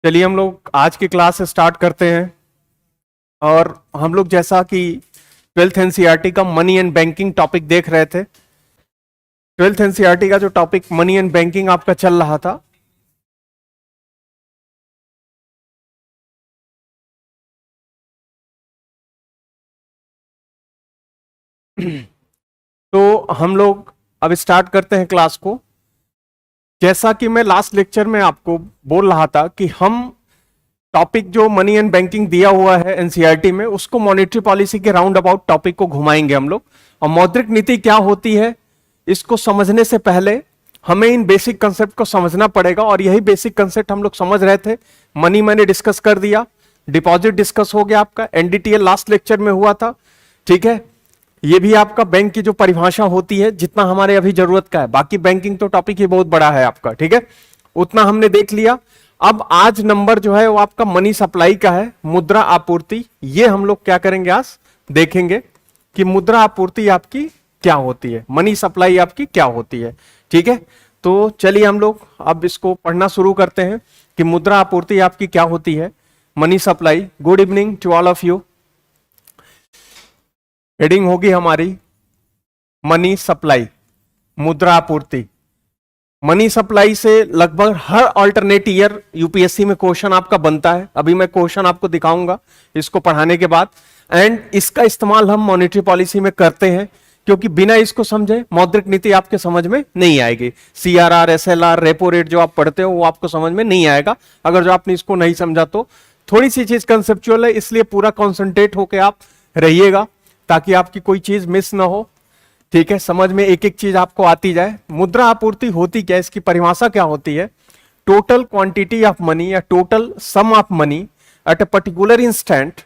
चलिए हम लोग आज की क्लास स्टार्ट करते हैं। और हम लोग जैसा कि 12th एनसीईआरटी का मनी एंड बैंकिंग टॉपिक देख रहे थे। 12th एनसीईआरटी का जो टॉपिक मनी एंड बैंकिंग आपका चल रहा था, तो हम लोग अब स्टार्ट करते हैं क्लास को। जैसा कि मैं लास्ट लेक्चर में आपको बोल रहा था कि हम टॉपिक जो मनी एंड बैंकिंग दिया हुआ है एनसीईआरटी में, उसको मॉनेटरी पॉलिसी के राउंड अबाउट टॉपिक को घुमाएंगे हम लोग। और मौद्रिक नीति क्या होती है, इसको समझने से पहले हमें इन बेसिक कंसेप्ट को समझना पड़ेगा। और यही बेसिक कंसेप्ट हम लोग समझ रहे थे। मनी मैंने डिस्कस कर दिया, डिपॉजिट डिस्कस हो गया, आपका एनडीटीएल लास्ट लेक्चर में हुआ था, ठीक है। ये भी आपका बैंक की जो परिभाषा होती है, जितना हमारे अभी जरूरत का है। बाकी बैंकिंग तो टॉपिक ही बहुत बड़ा है आपका, ठीक है, उतना हमने देख लिया। अब आज नंबर जो है वो आपका मनी सप्लाई का है, मुद्रा आपूर्ति। ये हम लोग क्या करेंगे, आज देखेंगे कि मुद्रा आपूर्ति आपकी क्या होती है, मनी सप्लाई आपकी क्या होती है, ठीक है। तो चलिए हम लोग अब इसको पढ़ना शुरू करते हैं कि मुद्रा आपूर्ति आपकी क्या होती है, money supply. Good evening to all of you. Heading होगी हमारी मनी सप्लाई, मुद्रा आपूर्ति। मनी सप्लाई से लगभग हर अल्टरनेट ईयर यूपीएससी में क्वेश्चन आपका बनता है। अभी मैं क्वेश्चन आपको दिखाऊंगा इसको पढ़ाने के बाद। एंड इसका इस्तेमाल हम मॉनेटरी पॉलिसी में करते हैं, क्योंकि बिना इसको समझे मौद्रिक नीति आपके समझ में नहीं आएगी। सीआरआर, एसएलआर, रेपो रेट जो आप पढ़ते हो वो आपको समझ में नहीं आएगा अगर जो आपने इसको नहीं समझा तो। थोड़ी सी चीज कंसेप्चुअल है, इसलिए पूरा कॉन्सेंट्रेट होकर आप रहिएगा ताकि आपकी कोई चीज मिस ना हो, ठीक है। समझ में एक एक चीज आपको आती जाए। मुद्रा आपूर्ति होती क्या, इसकी परिभाषा क्या होती है? टोटल क्वांटिटी ऑफ मनी या total sum of money at a particular instant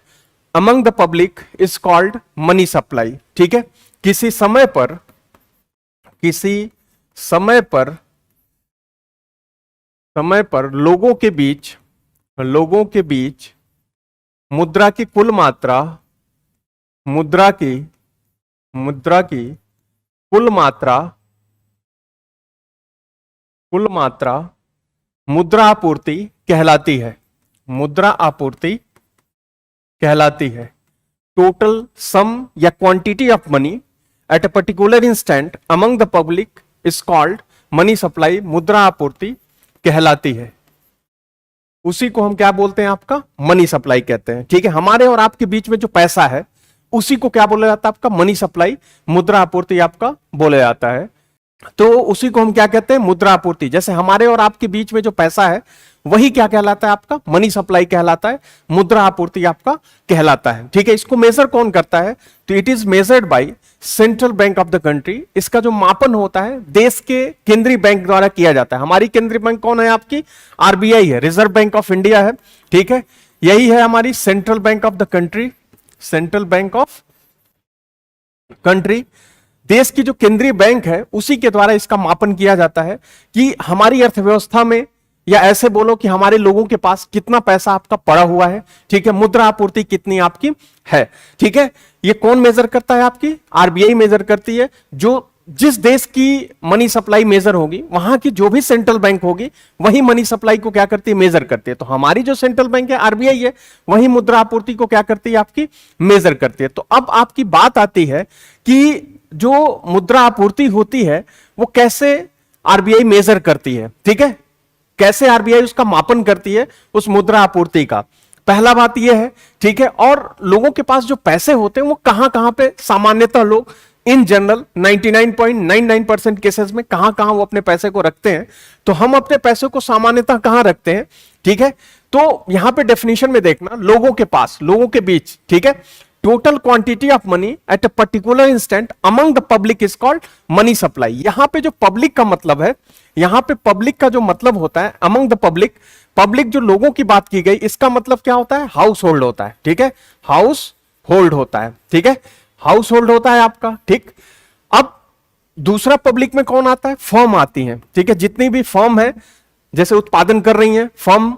among the public is called money supply, ठीक है। किसी समय पर लोगों के बीच मुद्रा की कुल मात्रा मुद्रा आपूर्ति कहलाती है, मुद्रा आपूर्ति कहलाती है। टोटल सम या quantity of money at a particular instant among the public is called money supply, मुद्रा आपूर्ति कहलाती है। उसी को हम क्या बोलते हैं, आपका मनी सप्लाई कहते हैं, ठीक है। हमारे और आपके बीच में जो पैसा है उसी को क्या बोला जाता है, आपका मनी सप्लाई, मुद्रा आपूर्ति आपका बोला जाता है। तो उसी को हम क्या कहते हैं, मुद्रा आपूर्ति। जैसे हमारे और आपके बीच में जो पैसा है वही क्या कहलाता है, आपका मनी सप्लाई कहलाता है, मुद्रा आपूर्ति आपका कहलाता है, ठीक है। इसको मेजर कौन करता है, तो it is measured by central bank of the country. इसका जो मापन होता है देश के केंद्रीय बैंक द्वारा किया जाता है। हमारी केंद्रीय बैंक कौन है, आपकी आरबीआई है, रिजर्व बैंक ऑफ इंडिया है, ठीक है। यही है हमारी central bank of the country, central bank of country. देश की जो केंद्रीय बैंक है उसी के द्वारा इसका मापन किया जाता है कि हमारी अर्थव्यवस्था में, या ऐसे बोलो कि हमारे लोगों के पास कितना पैसा आपका पड़ा हुआ है, ठीक है, मुद्रा आपूर्ति कितनी आपकी है, ठीक है। ये कौन मेजर करता है, आपकी आरबीआई मेजर करती है। जो जिस देश की मनी सप्लाई मेजर होगी वहां की जो भी सेंट्रल बैंक होगी वही मनी सप्लाई को क्या करती है, मेजर करती है। तो हमारी जो सेंट्रल बैंक है आरबीआई है, वही मुद्रा आपूर्ति को क्या करती है, आपकी मेजर करती है। तो अब आपकी बात आती है कि जो मुद्रा आपूर्ति होती है वो कैसे आरबीआई मेजर करती है, ठीक है, कैसे आरबीआई उसका मापन करती है उस मुद्रा आपूर्ति का। पहला बात यह है, ठीक है। और लोगों के पास जो पैसे होते हैं वो कहां कहां पे सामान्यतः लोग इन जनरल 99.99% केसेस में कहां कहां वो अपने पैसे को रखते हैं। तो हम अपने पैसे को सामान्यतः कहां रखते हैं, ठीक है। तो यहां पे डेफिनेशन में देखना, लोगों के पास, लोगों के बीच, ठीक है, total quantity of money at a particular instant among the public is called money supply. यहां पे जो पब्लिक का मतलब है, यहां पे पब्लिक का जो मतलब होता है अमंग द पब्लिक, पब्लिक जो लोगों की बात की गई, इसका मतलब क्या होता है, हाउस होल्ड होता है, ठीक है, हाउस होल्ड होता है, ठीक है, हाउस होल्ड होता है आपका, ठीक। अब दूसरा पब्लिक में कौन आता है, फर्म आती है, ठीक है। जितनी भी फर्म है, जैसे उत्पादन कर रही है फर्म,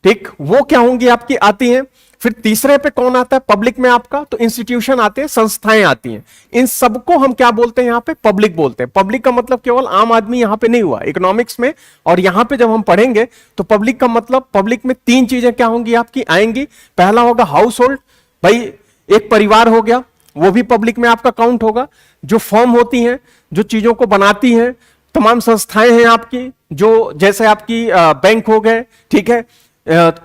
ठीक, वो क्या होंगी आपकी, आती हैं। फिर तीसरे पे कौन आता है पब्लिक में आपका, तो इंस्टीट्यूशन आते हैं, संस्थाएं आती हैं। इन सबको हम क्या बोलते हैं यहां पे, पब्लिक बोलते हैं। पब्लिक का मतलब केवल आम आदमी यहां पे नहीं हुआ, इकोनॉमिक्स में और यहां पे जब हम पढ़ेंगे तो पब्लिक का मतलब, पब्लिक में तीन चीजें क्या होंगी आपकी, आएंगी। पहला होगा हाउस होल्ड, भाई एक परिवार हो गया, वो भी पब्लिक में आपका काउंट होगा। जो फर्म होती हैं, जो चीजों को बनाती हैं, तमाम संस्थाएं हैं आपकी, जो जैसे आपकी बैंक हो गए, ठीक है,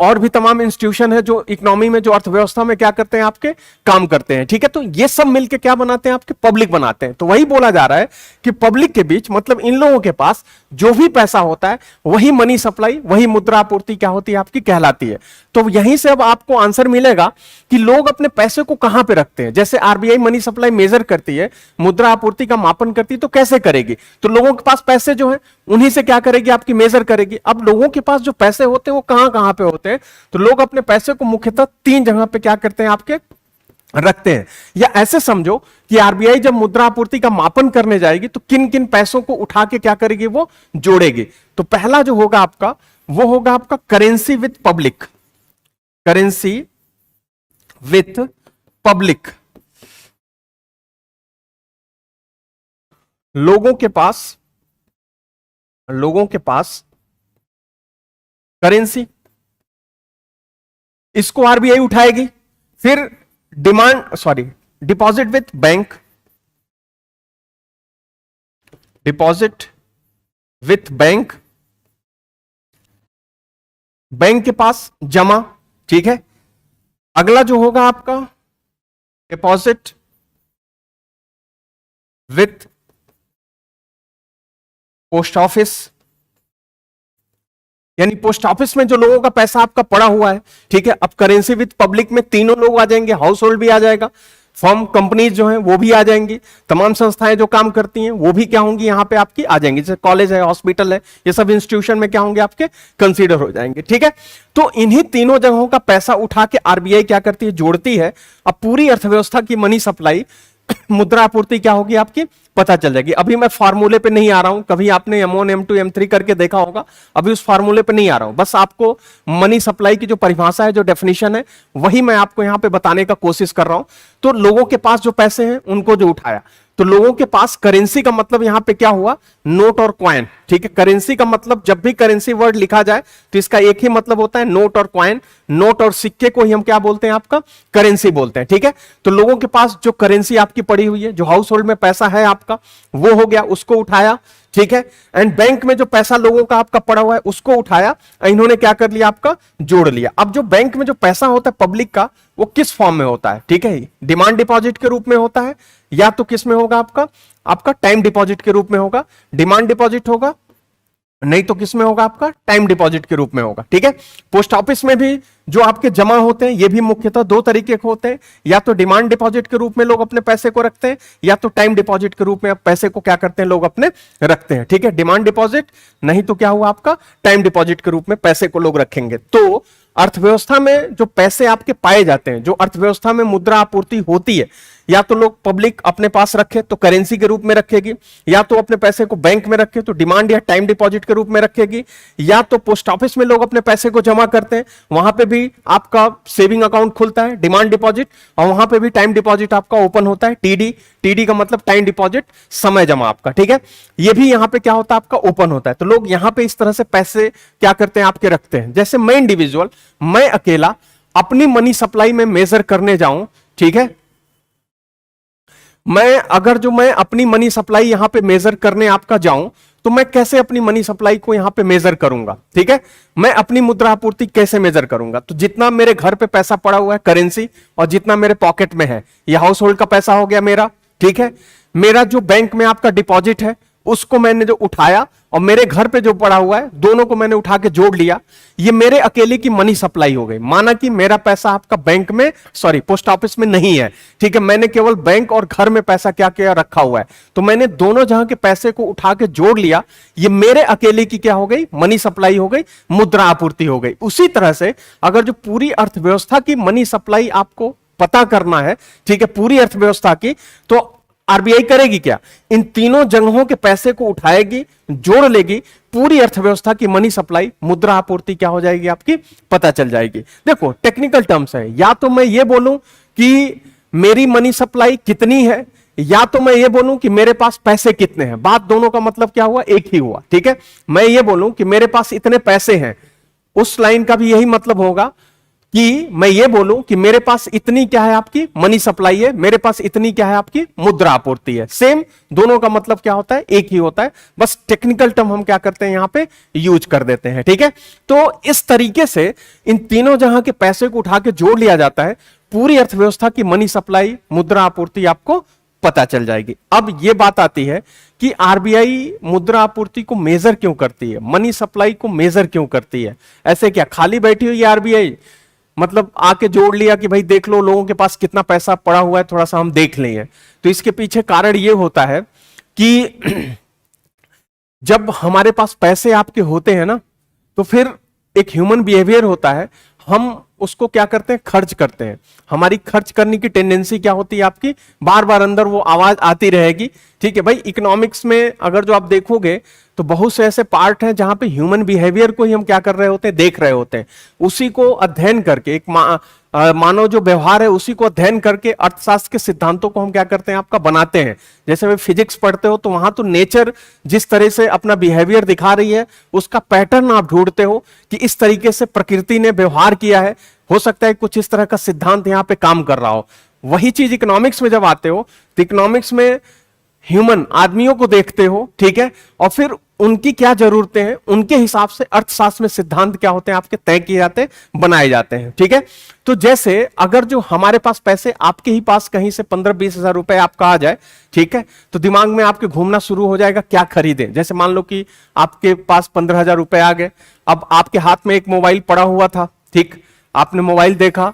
और भी तमाम इंस्टीट्यूशन है जो इकोनॉमी में, जो अर्थव्यवस्था में क्या करते हैं, आपके काम करते हैं। ठीक है, तो ये सब मिलके क्या बनाते हैं, आपके पब्लिक बनाते हैं। तो वही बोला जा रहा है कि पब्लिक के बीच मतलब इन लोगों के पास जो भी पैसा होता है, वही मनी सप्लाई, वही मुद्रा आपूर्ति क्या होती है आपकी, कहलाती है। तो यहीं से अब आपको आंसर मिलेगा कि लोग अपने पैसे को कहां पे रखते हैं। जैसे आरबीआई मनी सप्लाई मेजर करती है, मुद्रा आपूर्ति का मापन करती है, तो कैसे करेगी, तो लोगों के पास पैसे जो है उन्हीं से क्या करेगी, आपकी मेजर करेगी। अब लोगों के पास जो पैसे होते हैं वो कहां कहां पे होते हैं, तो लोग अपने पैसे को मुख्यतः तीन जगह पे क्या करते हैं, आपके रखते हैं। या ऐसे समझो कि आरबीआई जब मुद्रा आपूर्ति का मापन करने जाएगी तो किन किन पैसों को उठा के क्या करेगी, वो जोड़ेगी। तो पहला जो होगा आपका, वो होगा आपका currency with public, currency with public. लोगों के पास करेंसी, इसको आरबीआई उठाएगी। फिर deposit with bank, deposit with bank, bank के पास जमा, ठीक है। अगला जो होगा आपका डिपॉजिट विथ पोस्ट ऑफिस, यानी पोस्ट ऑफिस में जो लोगों का पैसा आपका पड़ा हुआ है, ठीक है। अब करेंसी विथ पब्लिक में तीनों लोग आ जाएंगे, हाउस होल्ड भी आ जाएगा, फर्म कंपनीज जो हैं वो भी आ जाएंगी, तमाम संस्थाएं जो काम करती हैं वो भी क्या होंगी, यहां पे आपकी आ जाएंगी। जैसे कॉलेज है, हॉस्पिटल है, ये सब इंस्टीट्यूशन में क्या होंगे, आपके कंसीडर हो जाएंगे, ठीक है। तो इन्हीं तीनों जगहों का पैसा उठा के आरबीआई क्या करती है, जोड़ती है। अब पूरी अर्थव्यवस्था की मनी सप्लाई मुद्रा आपूर्ति क्या होगी आपकी, पता चल जाएगी। अभी मैं फार्मूले पे नहीं आ रहा हूं, कभी आपने M1 M2 M3 करके देखा होगा, अभी उस फार्मूले पे नहीं आ रहा हूं। बस आपको मनी सप्लाई की जो परिभाषा है, जो डेफिनेशन है, वही मैं आपको यहां पे बताने का कोशिश कर रहा हूं। तो लोगों के पास जो पैसे हैं उनको जो उठाया, तो लोगों के पास करेंसी का मतलब यहां पे क्या हुआ, नोट और कॉइन, ठीक है। करेंसी का मतलब, जब भी करेंसी वर्ड लिखा जाए तो इसका एक ही मतलब होता है, नोट और कॉइन। नोट और सिक्के को ही हम क्या बोलते हैं, आपका करेंसी बोलते हैं, ठीक है। तो लोगों के पास जो करेंसी आपकी पड़ी हुई है, जो हाउस होल्ड में पैसा है आपका, वो हो गया, उसको उठाया, ठीक है। एंड बैंक में जो पैसा लोगों का आपका पड़ा हुआ है उसको उठाया, इन्होंने क्या कर लिया, आपका जोड़ लिया। अब जो बैंक में जो पैसा होता है पब्लिक का, वो किस फॉर्म में होता है, ठीक है। डिमांड डिपॉजिट के रूप में होता है, या तो किस में होगा, आपका टाइम डिपॉजिट के रूप में होगा। डिमांड डिपॉजिट होगा, नहीं तो किस में होगा, आपका टाइम डिपॉजिट के रूप में होगा, ठीक है। पोस्ट ऑफिस में भी जो आपके जमा होते हैं, ये भी मुख्यतः दो तरीके के होते हैं, या तो डिमांड डिपॉजिट के रूप में लोग अपने पैसे को रखते हैं, या तो टाइम डिपॉजिट के रूप में पैसे को क्या करते हैं, लोग अपने रखते हैं, ठीक है। डिमांड डिपॉजिट, नहीं तो क्या हुआ, आपका टाइम डिपॉजिट के रूप में पैसे को लोग रखेंगे। तो अर्थव्यवस्था में जो पैसे आपके पाए जाते हैं, जो अर्थव्यवस्था में मुद्रा आपूर्ति होती है, या तो लोग पब्लिक अपने पास रखे तो करेंसी के रूप में रखेगी, या तो अपने पैसे को बैंक में रखे तो डिमांड या टाइम डिपॉजिट के रूप में रखेगी, या तो पोस्ट ऑफिस में लोग अपने पैसे को जमा करते हैं, वहां पे भी आपका सेविंग अकाउंट खुलता है, डिमांड डिपॉजिट, और वहां पे भी टाइम डिपॉजिट आपका ओपन होता है, टीडी। टीडी का मतलब टाइम डिपॉजिट, समय जमा आपका, ठीक है। ये भी यहां पे क्या होता है, आपका ओपन होता है। तो लोग यहां पे इस तरह से पैसे क्या करते हैं, आपके रखते हैं। जैसे मैं इंडिविजुअल, मैं अकेला अपनी मनी सप्लाई में मेजर करने जाऊं, ठीक है, मैं अपनी मनी सप्लाई यहां पे मेजर करने आपका जाऊं, तो मैं कैसे अपनी मनी सप्लाई को यहां पे मेजर करूंगा, ठीक है। मैं अपनी मुद्रा आपूर्ति कैसे मेजर करूंगा, तो जितना मेरे घर पे पैसा पड़ा हुआ है करेंसी, और जितना मेरे पॉकेट में है, ये हाउस होल्ड का पैसा हो गया मेरा, ठीक है। मेरा जो बैंक में आपका डिपॉजिट है, उसको मैंने जो उठाया, और मेरे घर पे जो पड़ा हुआ है, दोनों को मैंने उठा के जोड़ लिया, ये मेरे अकेले की मनी सप्लाई हो गई। माना कि मेरा पैसा आपका बैंक में, पोस्ट ऑफिस में नहीं है, ठीक है, मैंने केवल बैंक और घर में पैसा क्या किया, रखा हुआ है, तो मैंने दोनों जगह के पैसे को उठा के जोड़ लिया, ये मेरे अकेले की क्या हो गई, मनी सप्लाई हो गई, मुद्रा आपूर्ति हो गई। उसी तरह से अगर जो पूरी अर्थव्यवस्था की मनी सप्लाई आपको पता करना है, ठीक है, पूरी अर्थव्यवस्था की, तो आरबीआई करेगी क्या, इन तीनों जगहों के पैसे को उठाएगी, जोड़ लेगी, पूरी अर्थव्यवस्था की मनी सप्लाई, मुद्रा आपूर्ति क्या हो जाएगी आपकी, पता चल जाएगी। देखो टेक्निकल टर्म्स है, या तो मैं ये बोलूं कि मेरी मनी सप्लाई कितनी है, या तो मैं ये बोलूं कि मेरे पास पैसे कितने हैं, बात दोनों का मतलब क्या हुआ, एक ही हुआ। ठीक है, मैं ये बोलूं कि मेरे पास इतने पैसे हैं, उस लाइन का भी यही मतलब होगा कि मैं ये बोलूं कि मेरे पास इतनी क्या है आपकी मनी सप्लाई है, मेरे पास इतनी क्या है आपकी मुद्रा आपूर्ति है। सेम, दोनों का मतलब क्या होता है, एक ही होता है, बस टेक्निकल टर्म हम क्या करते हैं यहां पे यूज कर देते हैं। ठीक है, तो इस तरीके से इन तीनों जहां के पैसे को उठा के जोड़ लिया जाता है, पूरी अर्थव्यवस्था की मनी सप्लाई, मुद्रा आपूर्ति आपको पता चल जाएगी। अब यह बात आती है कि आरबीआई मुद्रा आपूर्ति को मेजर क्यों करती है, मनी सप्लाई को मेजर क्यों करती है, ऐसे क्या खाली बैठी हुई है आरबीआई, मतलब आके जोड़ लिया कि भाई देख लो लोगों के पास कितना पैसा पड़ा हुआ है, थोड़ा सा हम देख लेंगे। तो इसके पीछे कारण यह होता है कि जब हमारे पास पैसे आपके होते हैं ना, तो फिर एक ह्यूमन बिहेवियर होता है, हम उसको क्या करते हैं, खर्च करते हैं। हमारी खर्च करने की टेंडेंसी क्या होती है आपकी, बार बार अंदर वो आवाज आती रहेगी। ठीक है भाई, इकोनॉमिक्स में अगर जो आप देखोगे तो बहुत से ऐसे पार्ट हैं जहां पे ह्यूमन बिहेवियर को ही हम क्या कर रहे होते हैं, देख रहे होते हैं। उसी को अध्ययन करके, एक मानव जो व्यवहार है उसी को अध्ययन करके अर्थशास्त्र के सिद्धांतों को हम क्या करते हैं, आपका बनाते हैं। जैसे वे फिजिक्स पढ़ते हो तो वहां तो नेचर जिस तरह से अपना बिहेवियर दिखा रही है, उसका पैटर्न आप ढूंढते हो कि इस तरीके से प्रकृति ने व्यवहार किया है, हो सकता है कुछ इस तरह का सिद्धांत यहां पे काम कर रहा हो। वही चीज इकोनॉमिक्स में जब आते हो तो इकोनॉमिक्स में ह्यूमन आदमियों को देखते हो, ठीक है, और फिर उनकी क्या जरूरतें हैं, उनके हिसाब से अर्थशास्त्र में सिद्धांत क्या होते हैं आपके तय किए जाते हैं, बनाए जाते हैं। ठीक है, तो जैसे अगर जो हमारे पास पैसे आपके ही पास कहीं से 15-20 हजार रुपए आपका आ जाए, ठीक है, तो दिमाग में आपके घूमना शुरू हो जाएगा क्या खरीदें। जैसे मान लो कि आपके पास 15,000 रुपए आ गए, अब आपके हाथ में एक मोबाइल पड़ा हुआ था, ठीक, आपने मोबाइल देखा,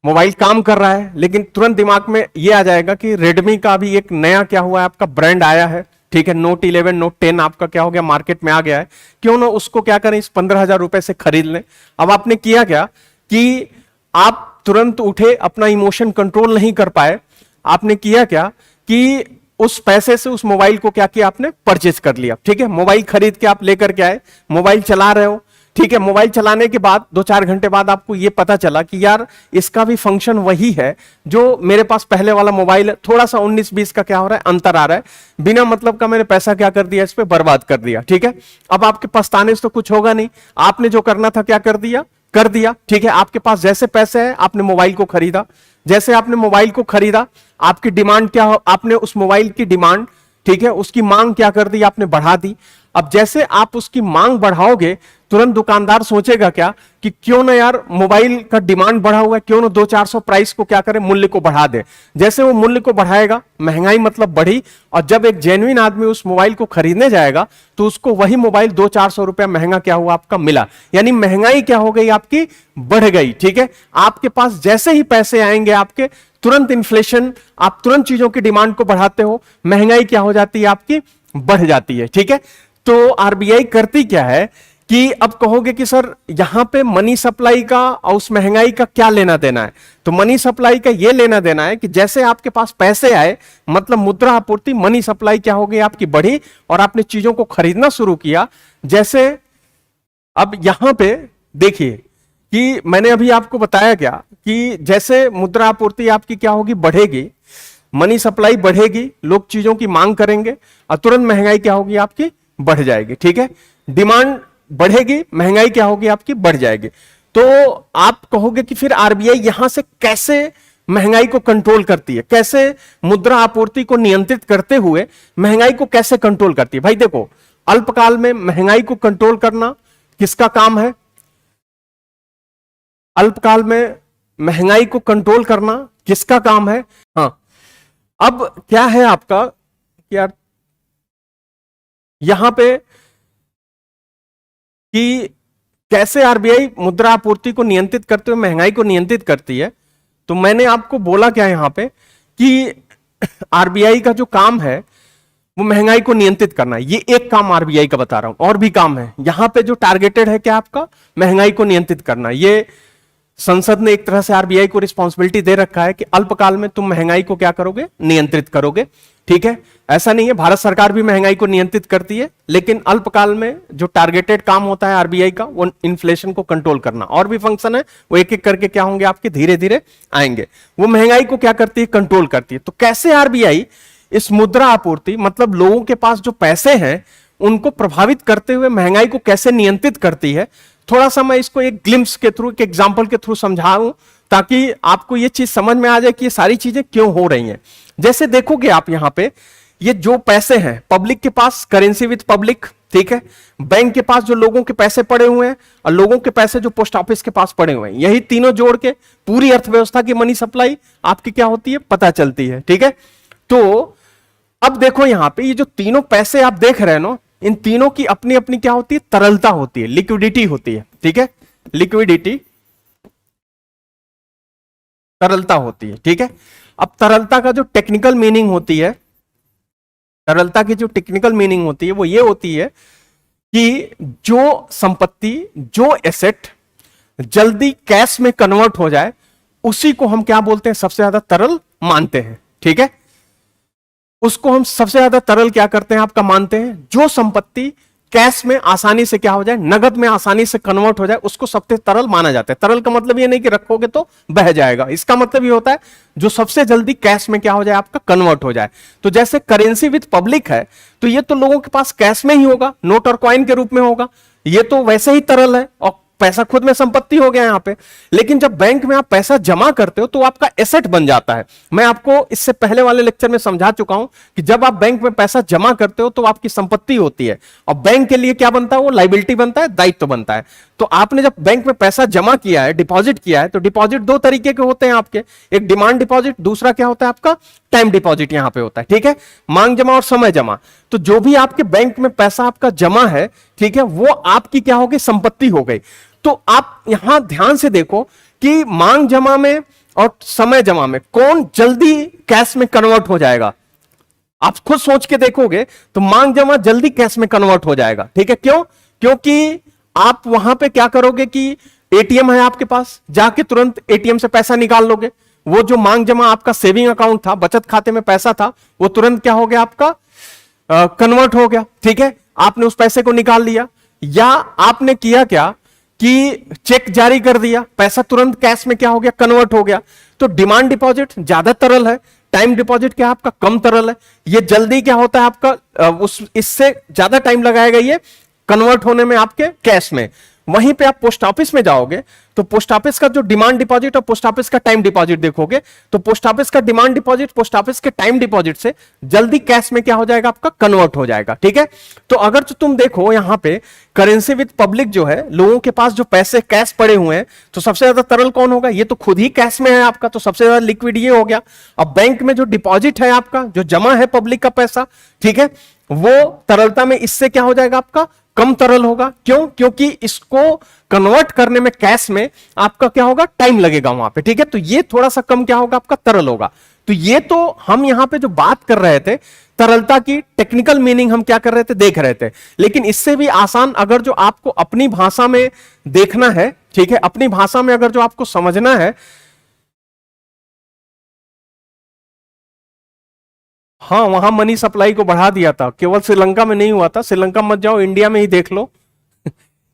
मोबाइल काम कर रहा है, लेकिन तुरंत दिमाग में यह आ जाएगा कि रेडमी का भी एक नया क्या हुआ है आपका ब्रांड आया है, ठीक है, नोट 11, नोट 10 आपका क्या हो गया, मार्केट में आ गया है, क्यों ना उसको क्या करें, इस 15,000 रुपए से खरीद लें। अब आपने किया क्या कि आप तुरंत उठे, अपना इमोशन कंट्रोल नहीं कर पाए, आपने किया क्या कि उस पैसे से उस मोबाइल को क्या किया, आपने परचेज कर लिया। ठीक है, मोबाइल खरीद के आप लेकर के आए, मोबाइल चला रहे हो, ठीक है, मोबाइल चलाने के बाद 2-4 घंटे बाद आपको यह पता चला कि यार इसका भी फंक्शन वही है जो मेरे पास पहले वाला मोबाइल है, थोड़ा सा 19-20 का क्या हो रहा है, अंतर आ रहा है, बिना मतलब का मैंने पैसा क्या कर दिया, इस पे बर्बाद कर दिया। ठीक है, अब आपके पछताने से तो कुछ होगा नहीं, आपने जो करना था क्या कर दिया, कर दिया। ठीक है, आपके पास जैसे पैसे हैं आपने मोबाइल को खरीदा, जैसे आपने मोबाइल को खरीदा, आपकी डिमांड क्या हो, आपने उस मोबाइल की डिमांड, ठीक है, उसकी मांग क्या कर दी, आपने बढ़ा दी। अब जैसे आप उसकी मांग बढ़ाओगे, तुरंत दुकानदार सोचेगा क्या कि क्यों ना यार मोबाइल का डिमांड बढ़ा हुआ है, क्यों ना 200-400 प्राइस को क्या करे, मूल्य को बढ़ा दे। जैसे वो मूल्य को बढ़ाएगा, महंगाई मतलब बढ़ी, और जब एक जेन्युइन आदमी उस मोबाइल को खरीदने जाएगा तो उसको वही मोबाइल 200-400 रुपया महंगा क्या हुआ आपका मिला, यानी महंगाई क्या हो गई आपकी, बढ़ गई। ठीक है, आपके पास जैसे ही पैसे आएंगे आपके, तुरंत इन्फ्लेशन, आप तुरंत चीजों की डिमांड को बढ़ाते हो, महंगाई क्या हो जाती है आपकी, बढ़ जाती है। ठीक है, तो आरबीआई करती क्या है कि अब कहोगे कि सर यहां पे मनी सप्लाई का और उस महंगाई का क्या लेना देना है, तो मनी सप्लाई का यह लेना देना है कि जैसे आपके पास पैसे आए, मतलब मुद्रा आपूर्ति, मनी सप्लाई क्या हो गई आपकी, बढ़ी, और आपने चीजों को खरीदना शुरू किया। जैसे अब यहां पे देखिए कि मैंने अभी आपको बताया क्या कि जैसे मुद्रा आपूर्ति आपकी क्या होगी, बढ़ेगी, मनी सप्लाई बढ़ेगी, लोग चीजों की मांग करेंगे, और तुरंत महंगाई क्या होगी आपकी, बढ़ जाएगी। ठीक है, डिमांड बढ़ेगी, महंगाई क्या होगी आपकी, बढ़ जाएगी। तो आप कहोगे कि फिर आरबीआई यहां से कैसे महंगाई को कंट्रोल करती है, कैसे मुद्रा आपूर्ति को नियंत्रित करते हुए महंगाई को कैसे कंट्रोल करती है। भाई देखो, अल्पकाल में महंगाई को कंट्रोल करना किसका काम है, अल्पकाल में महंगाई को कंट्रोल करना किसका काम है। हाँ, अब क्या है आपका यार यहां पे कि कैसे आरबीआई मुद्रा आपूर्ति को नियंत्रित करते हुए महंगाई को नियंत्रित करती है। तो मैंने आपको बोला क्या यहां पे कि आरबीआई का जो काम है वो महंगाई को नियंत्रित करना है, ये एक काम आरबीआई का बता रहा हूं, और भी काम है। यहां पे जो टारगेटेड है क्या आपका, महंगाई को नियंत्रित करना। ये संसद ने एक तरह से आरबीआई को रिस्पॉन्सिबिलिटी दे रखा है कि अल्पकाल में तुम महंगाई को क्या करोगे, नियंत्रित करोगे। ठीक है, ऐसा नहीं है, भारत सरकार भी महंगाई को नियंत्रित करती है, लेकिन अल्पकाल में जो टारगेटेड काम होता है आरबीआई का वो इन्फ्लेशन को कंट्रोल करना। और भी फंक्शन है, वो एक एक करके क्या होंगे आपके, धीरे धीरे आएंगे। वो महंगाई को क्या करती है, कंट्रोल करती है। तो कैसे आरबीआई इस मुद्रा आपूर्ति, मतलब लोगों के पास जो पैसे हैं उनको प्रभावित करते हुए महंगाई को कैसे नियंत्रित करती है, थोड़ा सा मैं इसको एक ग्लिम्स के थ्रू, एक एग्जांपल के थ्रू समझाऊं, ताकि आपको ये चीज समझ में आ जाए कि ये सारी चीजें क्यों हो रही हैं। जैसे देखोगे आप यहां पे, ये जो पैसे हैं पब्लिक के पास, करेंसी विद पब्लिक, ठीक है, बैंक के पास जो लोगों के पैसे पड़े हुए हैं, और लोगों के पैसे जो पोस्ट ऑफिस के पास पड़े हुए हैं, यही तीनों जोड़ के पूरी अर्थव्यवस्था की मनी सप्लाई आपकी क्या होती है, पता चलती है। ठीक है, तो अब देखो यहां पे ये जो तीनों पैसे आप देख रहे हैं ना, इन तीनों की अपनी अपनी क्या होती है, तरलता होती है, लिक्विडिटी होती है। ठीक है, लिक्विडिटी, तरलता होती है। ठीक है, अब तरलता का जो टेक्निकल मीनिंग होती है, तरलता की जो टेक्निकल मीनिंग होती है वो ये होती है कि जो संपत्ति, जो एसेट जल्दी कैश में कन्वर्ट हो जाए, उसी को हम क्या बोलते हैं, सबसे ज्यादा तरल मानते हैं। ठीक है, उसको हम सबसे ज्यादा तरल क्या करते हैं, आपका मानते हैं। जो संपत्ति कैश में आसानी से क्या हो जाए, नगद में आसानी से कन्वर्ट हो जाए, उसको सबसे तरल माना जाता है। तरल का मतलब ये नहीं कि रखोगे तो बह जाएगा, इसका मतलब ये होता है जो सबसे जल्दी कैश में क्या हो जाए, आपका कन्वर्ट हो जाए। तो जैसे करेंसी विद पब्लिक है, तो ये तो लोगों के पास कैश में ही होगा, नोट और कॉइन के रूप में होगा, ये तो वैसे ही तरल है, और पैसा खुद में संपत्ति हो गया यहां पे। लेकिन जब बैंक में आप पैसा जमा करते हो तो आपका एसेट बन जाता है। मैं आपको इससे पहले वाले लेक्चर में समझा चुका हूं कि जब आप बैंक में पैसा जमा करते हो तो आपकी संपत्ति होती है, और बैंक के लिए क्या बनता है, वो लायबिलिटी बनता है, दायित्व बनता है। तो आपने जब बैंक में पैसा जमा किया है, डिपॉजिट किया है, तो डिपॉजिट दो तरीके के होते हैं आपके, एक डिमांड डिपॉजिट, दूसरा क्या होता है आपका, टाइम डिपॉजिट यहां पे होता है। ठीक है, मांग जमा और समय जमा। तो जो भी आपके बैंक में पैसा आपका जमा है, ठीक है, वो आपकी क्या होगी, संपत्ति हो गई। तो आप यहां ध्यान से देखो कि मांग जमा में और समय जमा में कौन जल्दी कैश में कन्वर्ट हो जाएगा। आप खुद सोच के देखोगे तो मांग जमा जल्दी कैश में कन्वर्ट हो जाएगा। ठीक है, क्यों, क्योंकि आप वहां पे क्या करोगे कि एटीएम है आपके पास, जाके तुरंत एटीएम से पैसा निकाल लोगे। वो जो मांग जमा आपका सेविंग अकाउंट था, बचत खाते में पैसा था, वो तुरंत क्या हो गया, आपका कन्वर्ट हो गया। ठीक है, आपने उस पैसे को निकाल लिया। या आपने किया क्या कि चेक जारी कर दिया, पैसा तुरंत कैश में क्या हो गया, कन्वर्ट हो गया। तो डिमांड डिपॉजिट ज्यादा तरल है, टाइम डिपॉजिट क्या आपका कम तरल है। ये जल्दी क्या होता है आपका, इससे ज्यादा टाइम लगाएगा ये कन्वर्ट होने में आपके कैश में। वहीं पे आप पोस्ट ऑफिस में जाओगे तो पोस्ट ऑफिस का जो डिमांड डिपॉजिट और पोस्ट ऑफिस का टाइम डिपॉजिट देखोगे, तो पोस्ट ऑफिस का डिमांड डिपॉजिट पोस्ट ऑफिस के टाइम डिपॉजिट से जल्दी कैश में क्या हो जाएगा, आपका कन्वर्ट हो जाएगा। ठीक है, तो अगर जो तुम देखो यहां पे करेंसी विद पब्लिक जो है, लोगों के पास जो पैसे कैश पड़े हुए हैं, तो सबसे ज्यादा तरल कौन होगा, ये तो खुद ही कैश में है आपका, तो सबसे ज्यादा लिक्विड ये हो गया। अब बैंक में जो डिपॉजिट है आपका, जो जमा है पब्लिक का पैसा, ठीक है, वो तरलता में इससे क्या हो जाएगा, आपका कम तरल होगा। क्यों, क्योंकि इसको कन्वर्ट करने में कैश में आपका क्या होगा, टाइम लगेगा वहां पे। ठीक है, तो ये थोड़ा सा कम क्या होगा, आपका तरल होगा। तो ये तो हम यहां पे जो बात कर रहे थे तरलता की टेक्निकल मीनिंग हम क्या कर रहे थे, देख रहे थे। लेकिन इससे भी आसान अगर जो आपको अपनी भाषा में देखना है, ठीक है, अपनी भाषा में अगर जो आपको समझना है, हाँ, वहां मनी सप्लाई को बढ़ा दिया था, केवल श्रीलंका में नहीं हुआ था। श्रीलंका मत जाओ, इंडिया में ही देख लो।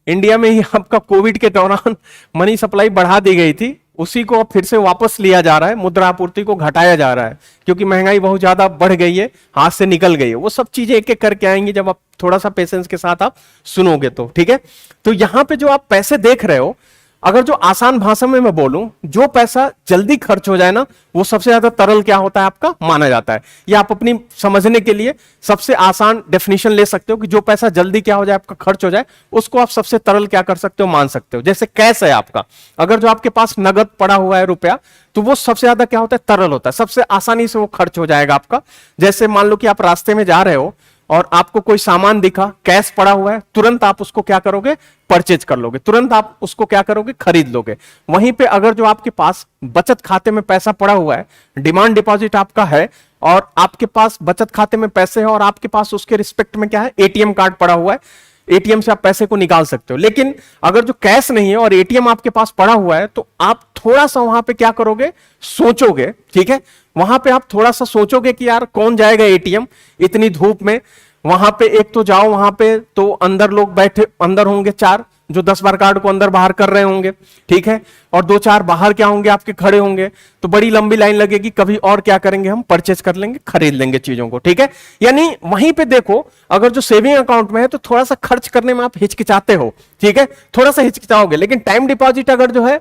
इंडिया में ही आपका कोविड के दौरान मनी सप्लाई बढ़ा दी गई थी, उसी को अब फिर से वापस लिया जा रहा है, मुद्रा आपूर्ति को घटाया जा रहा है, क्योंकि महंगाई बहुत ज्यादा बढ़ गई है, हाथ से निकल गई है। वो सब चीजें एक एक करके आएंगी जब आप थोड़ा सा पेशेंस के साथ आप सुनोगे तो। ठीक है, तो यहां पे जो आप पैसे देख रहे हो, अगर जो आसान भाषा में मैं बोलूं, जो पैसा जल्दी खर्च हो जाए ना, वो सबसे ज्यादा तरल क्या होता है, आपका माना जाता है। ये आप अपनी समझने के लिए सबसे आसान डेफिनेशन ले सकते हो कि जो पैसा जल्दी क्या हो जाए, आपका खर्च हो जाए, उसको आप सबसे तरल क्या कर सकते हो, मान सकते हो। जैसे कैश है आपका, अगर जो आपके पास नगद पड़ा हुआ है रुपया, तो वो सबसे ज्यादा क्या होता है, तरल होता है, सबसे आसानी से वो खर्च हो जाएगा आपका। जैसे मान लो कि आप रास्ते में जा रहे हो और आपको कोई सामान दिखा, कैश पड़ा हुआ है, तुरंत आप उसको क्या करोगे, परचेज कर लोगे, तुरंत आप उसको क्या करोगे, खरीद लोगे। वहीं पे अगर जो आपके पास बचत खाते में पैसा पड़ा हुआ है, डिमांड डिपॉजिट आपका है, और आपके पास बचत खाते में पैसे हैं, और आपके पास उसके रिस्पेक्ट में क्या है, एटीएम कार्ड पड़ा हुआ है, एटीएम से आप पैसे को निकाल सकते हो। लेकिन अगर जो कैश नहीं है और एटीएम आपके पास पड़ा हुआ है, तो आप थोड़ा सा वहां पे क्या करोगे, सोचोगे। ठीक है, वहां पे आप थोड़ा सा सोचोगे कि यार कौन जाएगा एटीएम इतनी धूप में। वहां पे एक तो जाओ, वहां पे तो अंदर लोग बैठे अंदर होंगे 4 जो 10 बार कार्ड को अंदर बाहर कर रहे होंगे। ठीक है, और 2-4 बाहर क्या होंगे, आपके खड़े होंगे, तो बड़ी लंबी लाइन लगेगी। कभी और क्या करेंगे, हम परचेज कर लेंगे, खरीद लेंगे चीजों को। ठीक है, यानी वहीं पे देखो, अगर जो सेविंग अकाउंट में है तो थोड़ा सा खर्च करने में आप हिचकिचाते हो। ठीक है, थोड़ा सा हिचकिचाओगे। लेकिन टाइम डिपॉजिट अगर जो है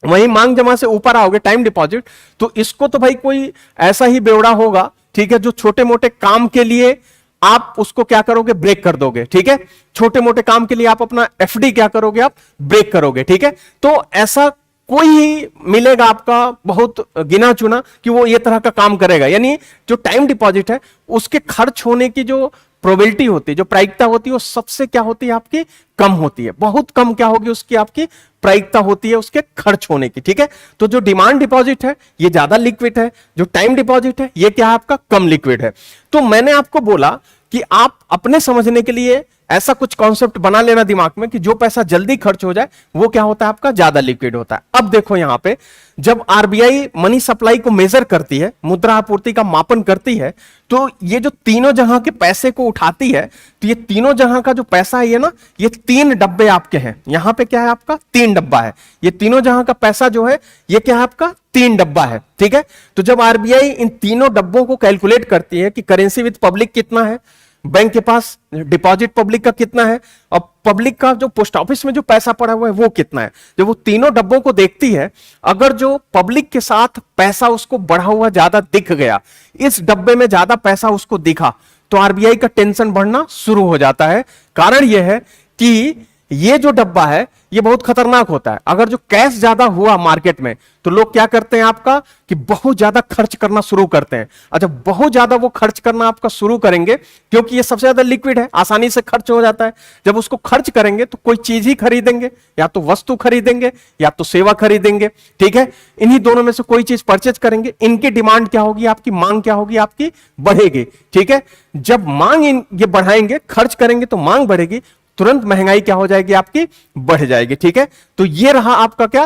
वही मांग जमा से ऊपर आओगे, टाइम डिपॉजिट, तो इसको तो भाई कोई ऐसा ही बेवड़ा होगा, ठीक है, जो छोटे मोटे काम के लिए आप उसको क्या करोगे, ब्रेक कर दोगे। ठीक है, छोटे मोटे काम के लिए आप अपना एफडी क्या करोगे, आप ब्रेक करोगे। ठीक है, तो ऐसा कोई ही मिलेगा आपका बहुत गिना चुना कि वो ये तरह का काम करेगा। यानी जो टाइम डिपॉजिट है उसके खर्च होने की जो प्रोबेबिलिटी होती है, जो प्रायिकता होती है, वो सबसे क्या होती है, आपकी कम होती है। बहुत कम क्या होगी उसकी, आपकी प्रायिकता होती है उसके खर्च होने की। ठीक है, तो जो डिमांड डिपॉजिट है ये ज्यादा लिक्विड है, जो टाइम डिपॉजिट है ये क्या है, आपका कम लिक्विड है। तो मैंने आपको बोला कि आप अपने समझने के लिए ऐसा कुछ कॉन्सेप्ट बना लेना दिमाग में कि जो पैसा जल्दी खर्च हो जाए वो क्या होता है, आपका ज्यादा लिक्विड होता है। अब देखो यहां पे जब आरबीआई मनी सप्लाई को मेजर करती है, मुद्रा आपूर्ति का मापन करती है, तो ये जो तीनों जगह के पैसे को उठाती है, तो ये तीनों जगह का जो पैसा है ये ना, ये 3 डब्बे आपके हैं। यहां पे क्या है, आपका 3 डब्बा है। ये तीनों जगह का पैसा जो है ये क्या है, आपका 3 डब्बा है। ठीक है, तो जब आरबीआई इन तीनों डब्बों को कैलकुलेट करती है कि करेंसी विद पब्लिक कितना है, बैंक के पास डिपॉजिट पब्लिक का कितना है, और पब्लिक का जो पोस्ट ऑफिस में जो पैसा पड़ा हुआ है वो कितना है, जब वो तीनों डब्बों को देखती है, अगर जो पब्लिक के साथ पैसा उसको बढ़ा हुआ ज्यादा दिख गया, इस डब्बे में ज्यादा पैसा उसको दिखा, तो आरबीआई का टेंशन बढ़ना शुरू हो जाता है। कारण यह है कि ये जो डब्बा है ये बहुत खतरनाक होता है। अगर जो कैश ज्यादा हुआ मार्केट में, तो लोग क्या करते हैं आपका, कि बहुत ज्यादा खर्च करना शुरू करते हैं। अच्छा, बहुत ज्यादा वो खर्च करना आपका शुरू करेंगे, क्योंकि ये सबसे ज्यादा लिक्विड है, आसानी से खर्च हो जाता है। जब उसको खर्च करेंगे तो कोई चीज ही खरीदेंगे, या तो वस्तु खरीदेंगे या तो सेवा खरीदेंगे। ठीक है, इन्हीं दोनों में से कोई चीज परचेज करेंगे। इनकी डिमांड क्या होगी, आपकी मांग क्या होगी, आपकी बढ़ेगी। ठीक है, जब मांग ये बढ़ाएंगे, खर्च करेंगे तो मांग बढ़ेगी, तुरंत महंगाई क्या हो जाएगी, आपकी बढ़ जाएगी। ठीक है, तो ये रहा आपका क्या,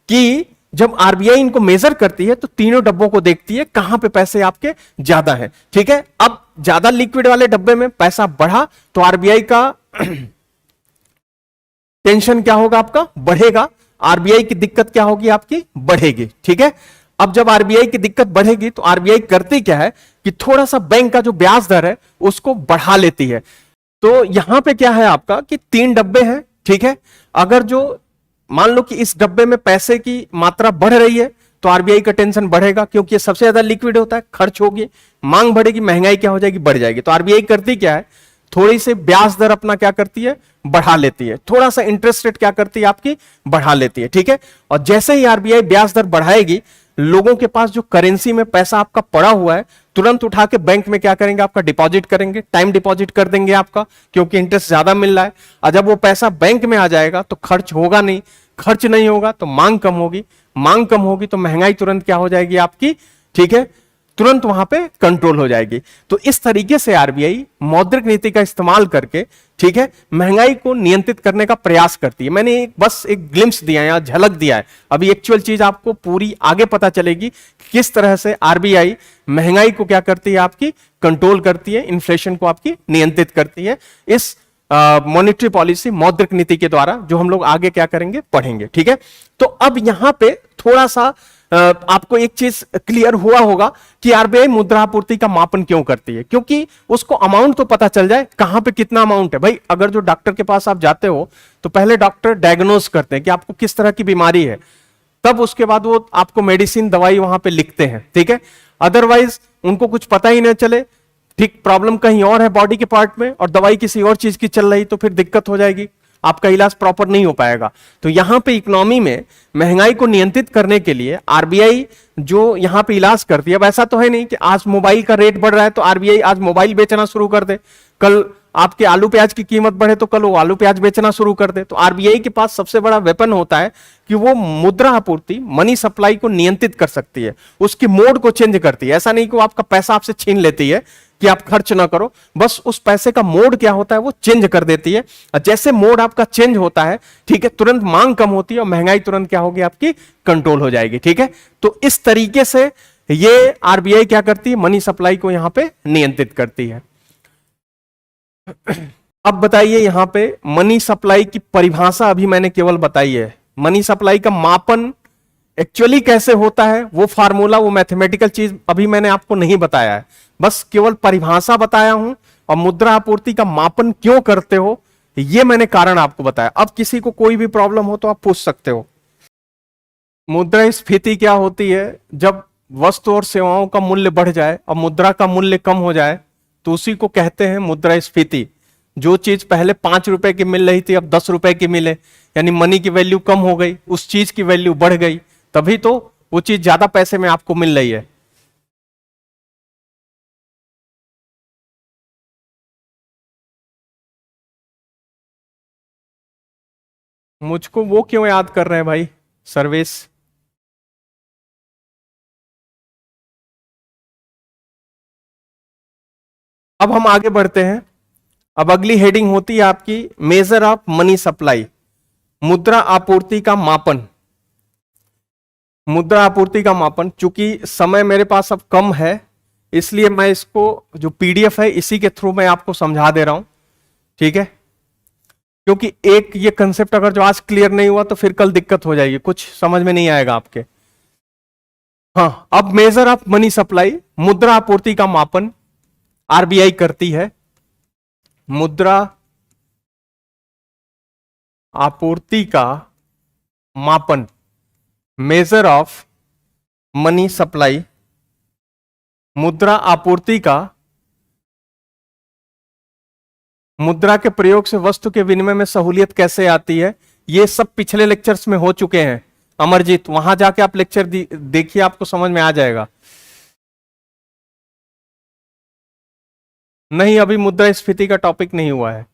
कि जब आरबीआई इनको मेजर करती है तो तीनों डब्बों को देखती है कहां पे पैसे आपके ज्यादा है। ठीक है, अब ज्यादा लिक्विड वाले डब्बे में पैसा बढ़ा तो आरबीआई का टेंशन क्या होगा, आपका बढ़ेगा। आरबीआई की दिक्कत क्या होगी, आपकी बढ़ेगी। ठीक है, अब जब आरबीआई की दिक्कत बढ़ेगी तो आरबीआई करती क्या है कि थोड़ा सा बैंक का जो ब्याज दर है उसको बढ़ा लेती है। तो यहां पे क्या है आपका, कि 3 डब्बे हैं। ठीक है, अगर जो मान लो कि इस डब्बे में पैसे की मात्रा बढ़ रही है तो आरबीआई का टेंशन बढ़ेगा, क्योंकि ये सबसे ज्यादा लिक्विड होता है, खर्च होगी, मांग बढ़ेगी, महंगाई क्या हो जाएगी, बढ़ जाएगी। तो आरबीआई करती क्या है, थोड़ी सी ब्याज दर अपना क्या करती है, बढ़ा लेती है। थोड़ा सा इंटरेस्ट रेट क्या करती है, आपकी बढ़ा लेती है। ठीक है, और जैसे ही आरबीआई ब्याज दर बढ़ाएगी, लोगों के पास जो करेंसी में पैसा आपका पड़ा हुआ है तुरंत उठा के बैंक में क्या करेंगे, आपका डिपॉजिट करेंगे, टाइम डिपॉजिट कर देंगे आपका, क्योंकि इंटरेस्ट ज्यादा मिल रहा है। और जब वो पैसा बैंक में आ जाएगा तो खर्च होगा नहीं, खर्च नहीं होगा तो मांग कम होगी, मांग कम होगी तो महंगाई तुरंत क्या हो जाएगी आपकी। ठीक है, तुरंत वहां पे कंट्रोल हो जाएगी। तो इस तरीके से आरबीआई मौद्रिक नीति का इस्तेमाल करके, ठीक है, महंगाई को नियंत्रित करने का प्रयास करती है। मैंने बस एक ग्लिम्स दिया है या झलक दिया है, अभी एक्चुअल चीज आपको पूरी आगे पता चलेगी किस तरह से आरबीआई महंगाई को क्या करती है, आपकी कंट्रोल करती है, इन्फ्लेशन को आपकी नियंत्रित करती है इस मॉनेटरी पॉलिसी, मौद्रिक नीति के द्वारा, जो हम लोग आगे क्या करेंगे, पढ़ेंगे। ठीक है, तो अब यहां पे थोड़ा सा आपको एक चीज क्लियर हुआ होगा कि आरबीआई मुद्रा आपूर्ति का मापन क्यों करती है, क्योंकि उसको अमाउंट तो पता चल जाए कहां पे कितना अमाउंट है। भाई अगर जो डॉक्टर के पास आप जाते हो तो पहले डॉक्टर डायग्नोज करते हैं कि आपको किस तरह की बीमारी है, तब उसके बाद वो आपको मेडिसिन दवाई वहां पे लिखते हैं। ठीक है, अदरवाइज उनको कुछ पता ही नहीं चले, ठीक प्रॉब्लम कहीं और है बॉडी के पार्ट में और दवाई किसी और चीज की चल रही, तो फिर दिक्कत हो जाएगी, आपका इलाज प्रॉपर नहीं हो पाएगा। तो यहां पे इकोनॉमी में महंगाई को नियंत्रित करने के लिए आरबीआई जो यहां पे इलाज करती है, अब ऐसा तो है नहीं कि आज मोबाइल का रेट बढ़ रहा है तो आरबीआई आज मोबाइल बेचना शुरू कर दे, कल आपके आलू प्याज की कीमत बढ़े तो कल वो आलू प्याज बेचना शुरू कर दे। तो आरबीआई के पास सबसे बड़ा वेपन होता है कि वो मुद्रा आपूर्ति, मनी सप्लाई को नियंत्रित कर सकती है, उसकी मोड को चेंज करती है। ऐसा नहीं कि वो आपका पैसा आपसे छीन लेती है कि आप खर्च ना करो, बस उस पैसे का मोड क्या होता है वो चेंज कर देती है। जैसे मोड आपका चेंज होता है, ठीक है, तुरंत मांग कम होती है और महंगाई तुरंत क्या होगी आपकी, कंट्रोल हो जाएगी। ठीक है, तो इस तरीके से ये आरबीआई क्या करती है, मनी सप्लाई को यहां पे नियंत्रित करती है। अब बताइए यहां पे मनी सप्लाई की परिभाषा अभी मैंने केवल बताई है। मनी सप्लाई का मापन एक्चुअली कैसे होता है, वो फार्मूला, वो मैथमेटिकल चीज अभी मैंने आपको नहीं बताया है, बस केवल परिभाषा बताया हूं। और मुद्रा आपूर्ति का मापन क्यों करते हो ये मैंने कारण आपको बताया। अब किसी को कोई भी प्रॉब्लम हो तो आप पूछ सकते हो। मुद्रास्फीति क्या होती है, जब वस्तु और सेवाओं का मूल्य बढ़ जाए और मुद्रा का मूल्य कम हो जाए तो उसी को कहते हैं मुद्रास्फीति। जो चीज पहले 5 रुपए की मिल रही थी अब 10 रुपए की मिले, यानी मनी की वैल्यू कम हो गई, उस चीज की वैल्यू बढ़ गई, तभी तो वो चीज ज्यादा पैसे में आपको मिल रही है। मुझको वो क्यों याद कर रहे हैं भाई, सर्विस। अब हम आगे बढ़ते हैं। अब अगली हेडिंग होती है आपकी मेजर ऑफ मनी सप्लाई, मुद्रा आपूर्ति का मापन। मुद्रा आपूर्ति का मापन, चूंकि समय मेरे पास अब कम है इसलिए मैं इसको जो पीडीएफ है इसी के थ्रू मैं आपको समझा दे रहा हूं। ठीक है, क्योंकि एक ये कंसेप्ट अगर जो आज क्लियर नहीं हुआ तो फिर कल दिक्कत हो जाएगी, कुछ समझ में नहीं आएगा आपके। हाँ, अब मेजर ऑफ मनी सप्लाई, मुद्रा आपूर्ति का मापन आरबीआई करती है। मुद्रा आपूर्ति का मापन, मेजर ऑफ मनी सप्लाई, मुद्रा आपूर्ति का, मुद्रा के प्रयोग से वस्तु के विनिमय में सहूलियत कैसे आती है, ये सब पिछले लेक्चर्स में हो चुके हैं। अमरजीत, वहां जाके आप लेक्चर देखिए, आपको समझ में आ जाएगा। नहीं, अभी मुद्रास्फीति का टॉपिक नहीं हुआ है।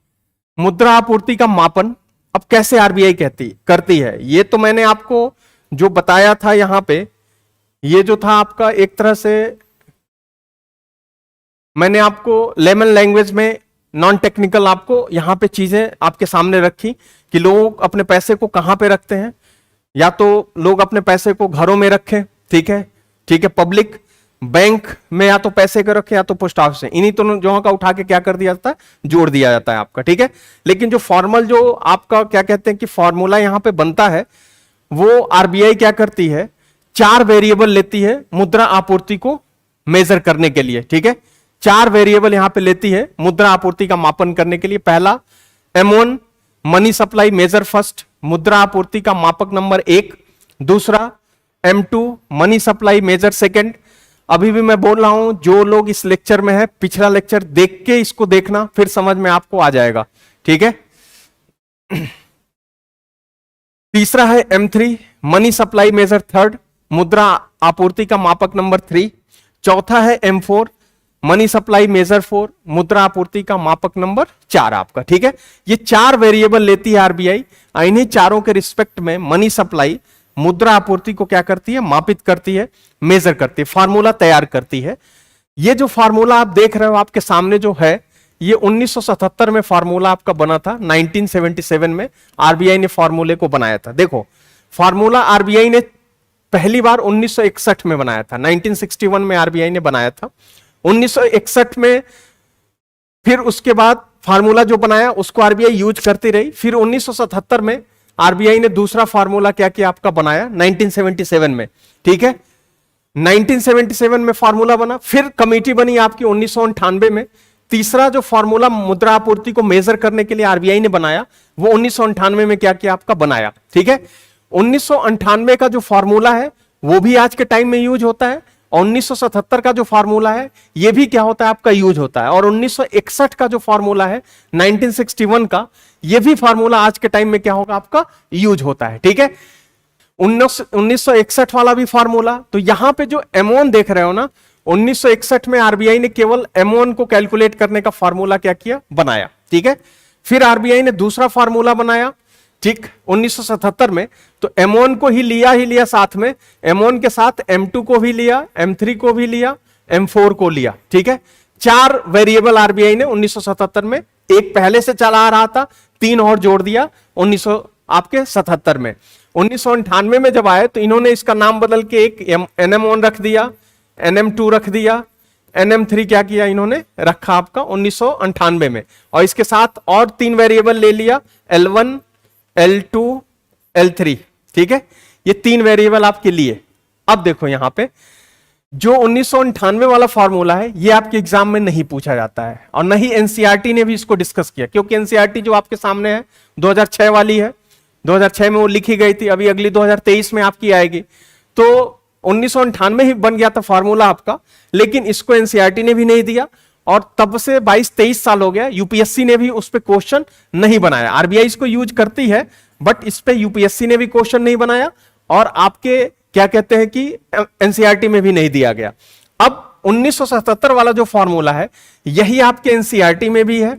मुद्रा आपूर्ति का मापन अब कैसे आरबीआई करती है, ये तो मैंने आपको जो बताया था यहां पे, ये जो था आपका एक तरह से मैंने आपको लेमन लैंग्वेज में, नॉन टेक्निकल आपको यहां पे चीजें आपके सामने रखी कि लोग अपने पैसे को कहां पे रखते हैं। या तो लोग अपने पैसे को घरों में रखें, ठीक है, ठीक है, पब्लिक बैंक में या तो पैसे को रखें या तो पोस्ट ऑफिस में, इन्हीं दोनों जगहों का उठा के क्या कर दिया जाता है, जोड़ दिया जाता है आपका। ठीक है, लेकिन जो फॉर्मल जो आपका क्या कहते हैं कि फॉर्मूला यहां पे बनता है, वो आरबीआई क्या करती है, 4 वेरिएबल लेती है मुद्रा आपूर्ति को मेजर करने के लिए। ठीक है, 4 वेरिएबल यहां पे लेती है मुद्रा आपूर्ति का मापन करने के लिए। पहला M1 money supply major first, मुद्रा आपूर्ति का मापक नंबर 1। दूसरा M2 money supply major second. अभी भी मैं बोल रहा हूं, जो लोग इस लेक्चर में है पिछला लेक्चर देख के इसको देखना, फिर समझ में आपको आ जाएगा। ठीक है, तीसरा है M3 money supply major third, मुद्रा आपूर्ति का मापक नंबर 3। चौथा है M4 मनी सप्लाई मेजर 4, मुद्रा आपूर्ति का मापक नंबर 4 आपका। ठीक है, ये 4 वेरिएबल लेती है आरबीआई। इन्हीं चारों के रिस्पेक्ट में मनी सप्लाई मुद्रा आपूर्ति को क्या करती है, मापित करती है, मेजर करती है, फार्मूला तैयार करती है। ये जो फार्मूला आप देख रहे हो आपके सामने जो है, ये 1977 में फार्मूला आपका बना था। 1977 में आरबीआई ने फार्मूले को बनाया था। देखो, फार्मूला आरबीआई ने पहली बार 1961 में बनाया था, 1961 में आरबीआई ने बनाया था। 1961 में फिर उसके बाद फार्मूला जो बनाया उसको आरबीआई यूज करती रही। फिर 1977 में आरबीआई ने दूसरा फार्मूला क्या किया आपका, बनाया 1977 में। ठीक है, 1977 में फार्मूला बना, फिर कमेटी बनी आपकी 1998 में। तीसरा जो फार्मूला मुद्रा आपूर्ति को मेजर करने के लिए आरबीआई ने बनाया, वो 1998 में क्या किया आपका, बनाया। ठीक है, 1998 का जो फार्मूला है वो भी आज के टाइम में यूज होता है, और 1977 का जो फार्मूला है ये भी क्या होता है आपका, यूज होता है। और 1961 का जो फार्मूला है 1961 का, ये भी फार्मूला आज के टाइम में क्या होगा आपका, यूज होता है। ठीक है, 1961 वाला भी फार्मूला। तो यहां पे जो M1 देख रहे हो ना, 1961 में आरबीआई ने केवल M1 को कैलकुलेट करने का फार्मूला क्या किया, बनाया। ठीक है, फिर आरबीआई ने दूसरा फार्मूला बनाया, ठीक, 1977 में। तो M1 को ही लिया साथ में, M1 के साथ M2 को भी लिया, M3 को भी लिया, M4 को लिया। ठीक है, 4 वेरिएबल आरबीआई ने 1977 में, एक पहले से चला आ रहा था, 3 और जोड़ दिया 1977 में। 1998 में जब आए तो इन्होंने इसका नाम बदल के एक NM1 रख दिया, NM2 रख दिया, NM3 क्या किया इन्होंने, रखा आपका 1998 में, और इसके साथ और 3 वेरिएबल ले लिया, L1, L2, L3। ठीक है, ये 3 वेरिएबल आपके लिए। अब देखो यहां पे जो 1998 वाला फॉर्मूला है, ये आपके एग्जाम में नहीं पूछा जाता है, और नहीं एनसीईआरटी ने भी इसको डिस्कस किया, क्योंकि एनसीईआरटी जो आपके सामने है 2006 वाली है, 2006 में वो लिखी गई थी, अभी अगली 2023 में आपकी आएगी। तो 1998 ही बन गया था फॉर्मूला आपका, लेकिन इसको एनसीईआरटी ने भी नहीं दिया, और तब से 22-23 साल हो गया, यूपीएससी ने भी उस पर क्वेश्चन नहीं बनाया। आरबीआई इसको यूज करती है, बट इस पे यूपीएससी ने भी क्वेश्चन नहीं बनाया, और आपके क्या कहते हैं कि एनसीईआरटी में भी नहीं दिया गया। अब 1977 वाला जो फॉर्मूला है, यही आपके एनसीईआरटी में भी है,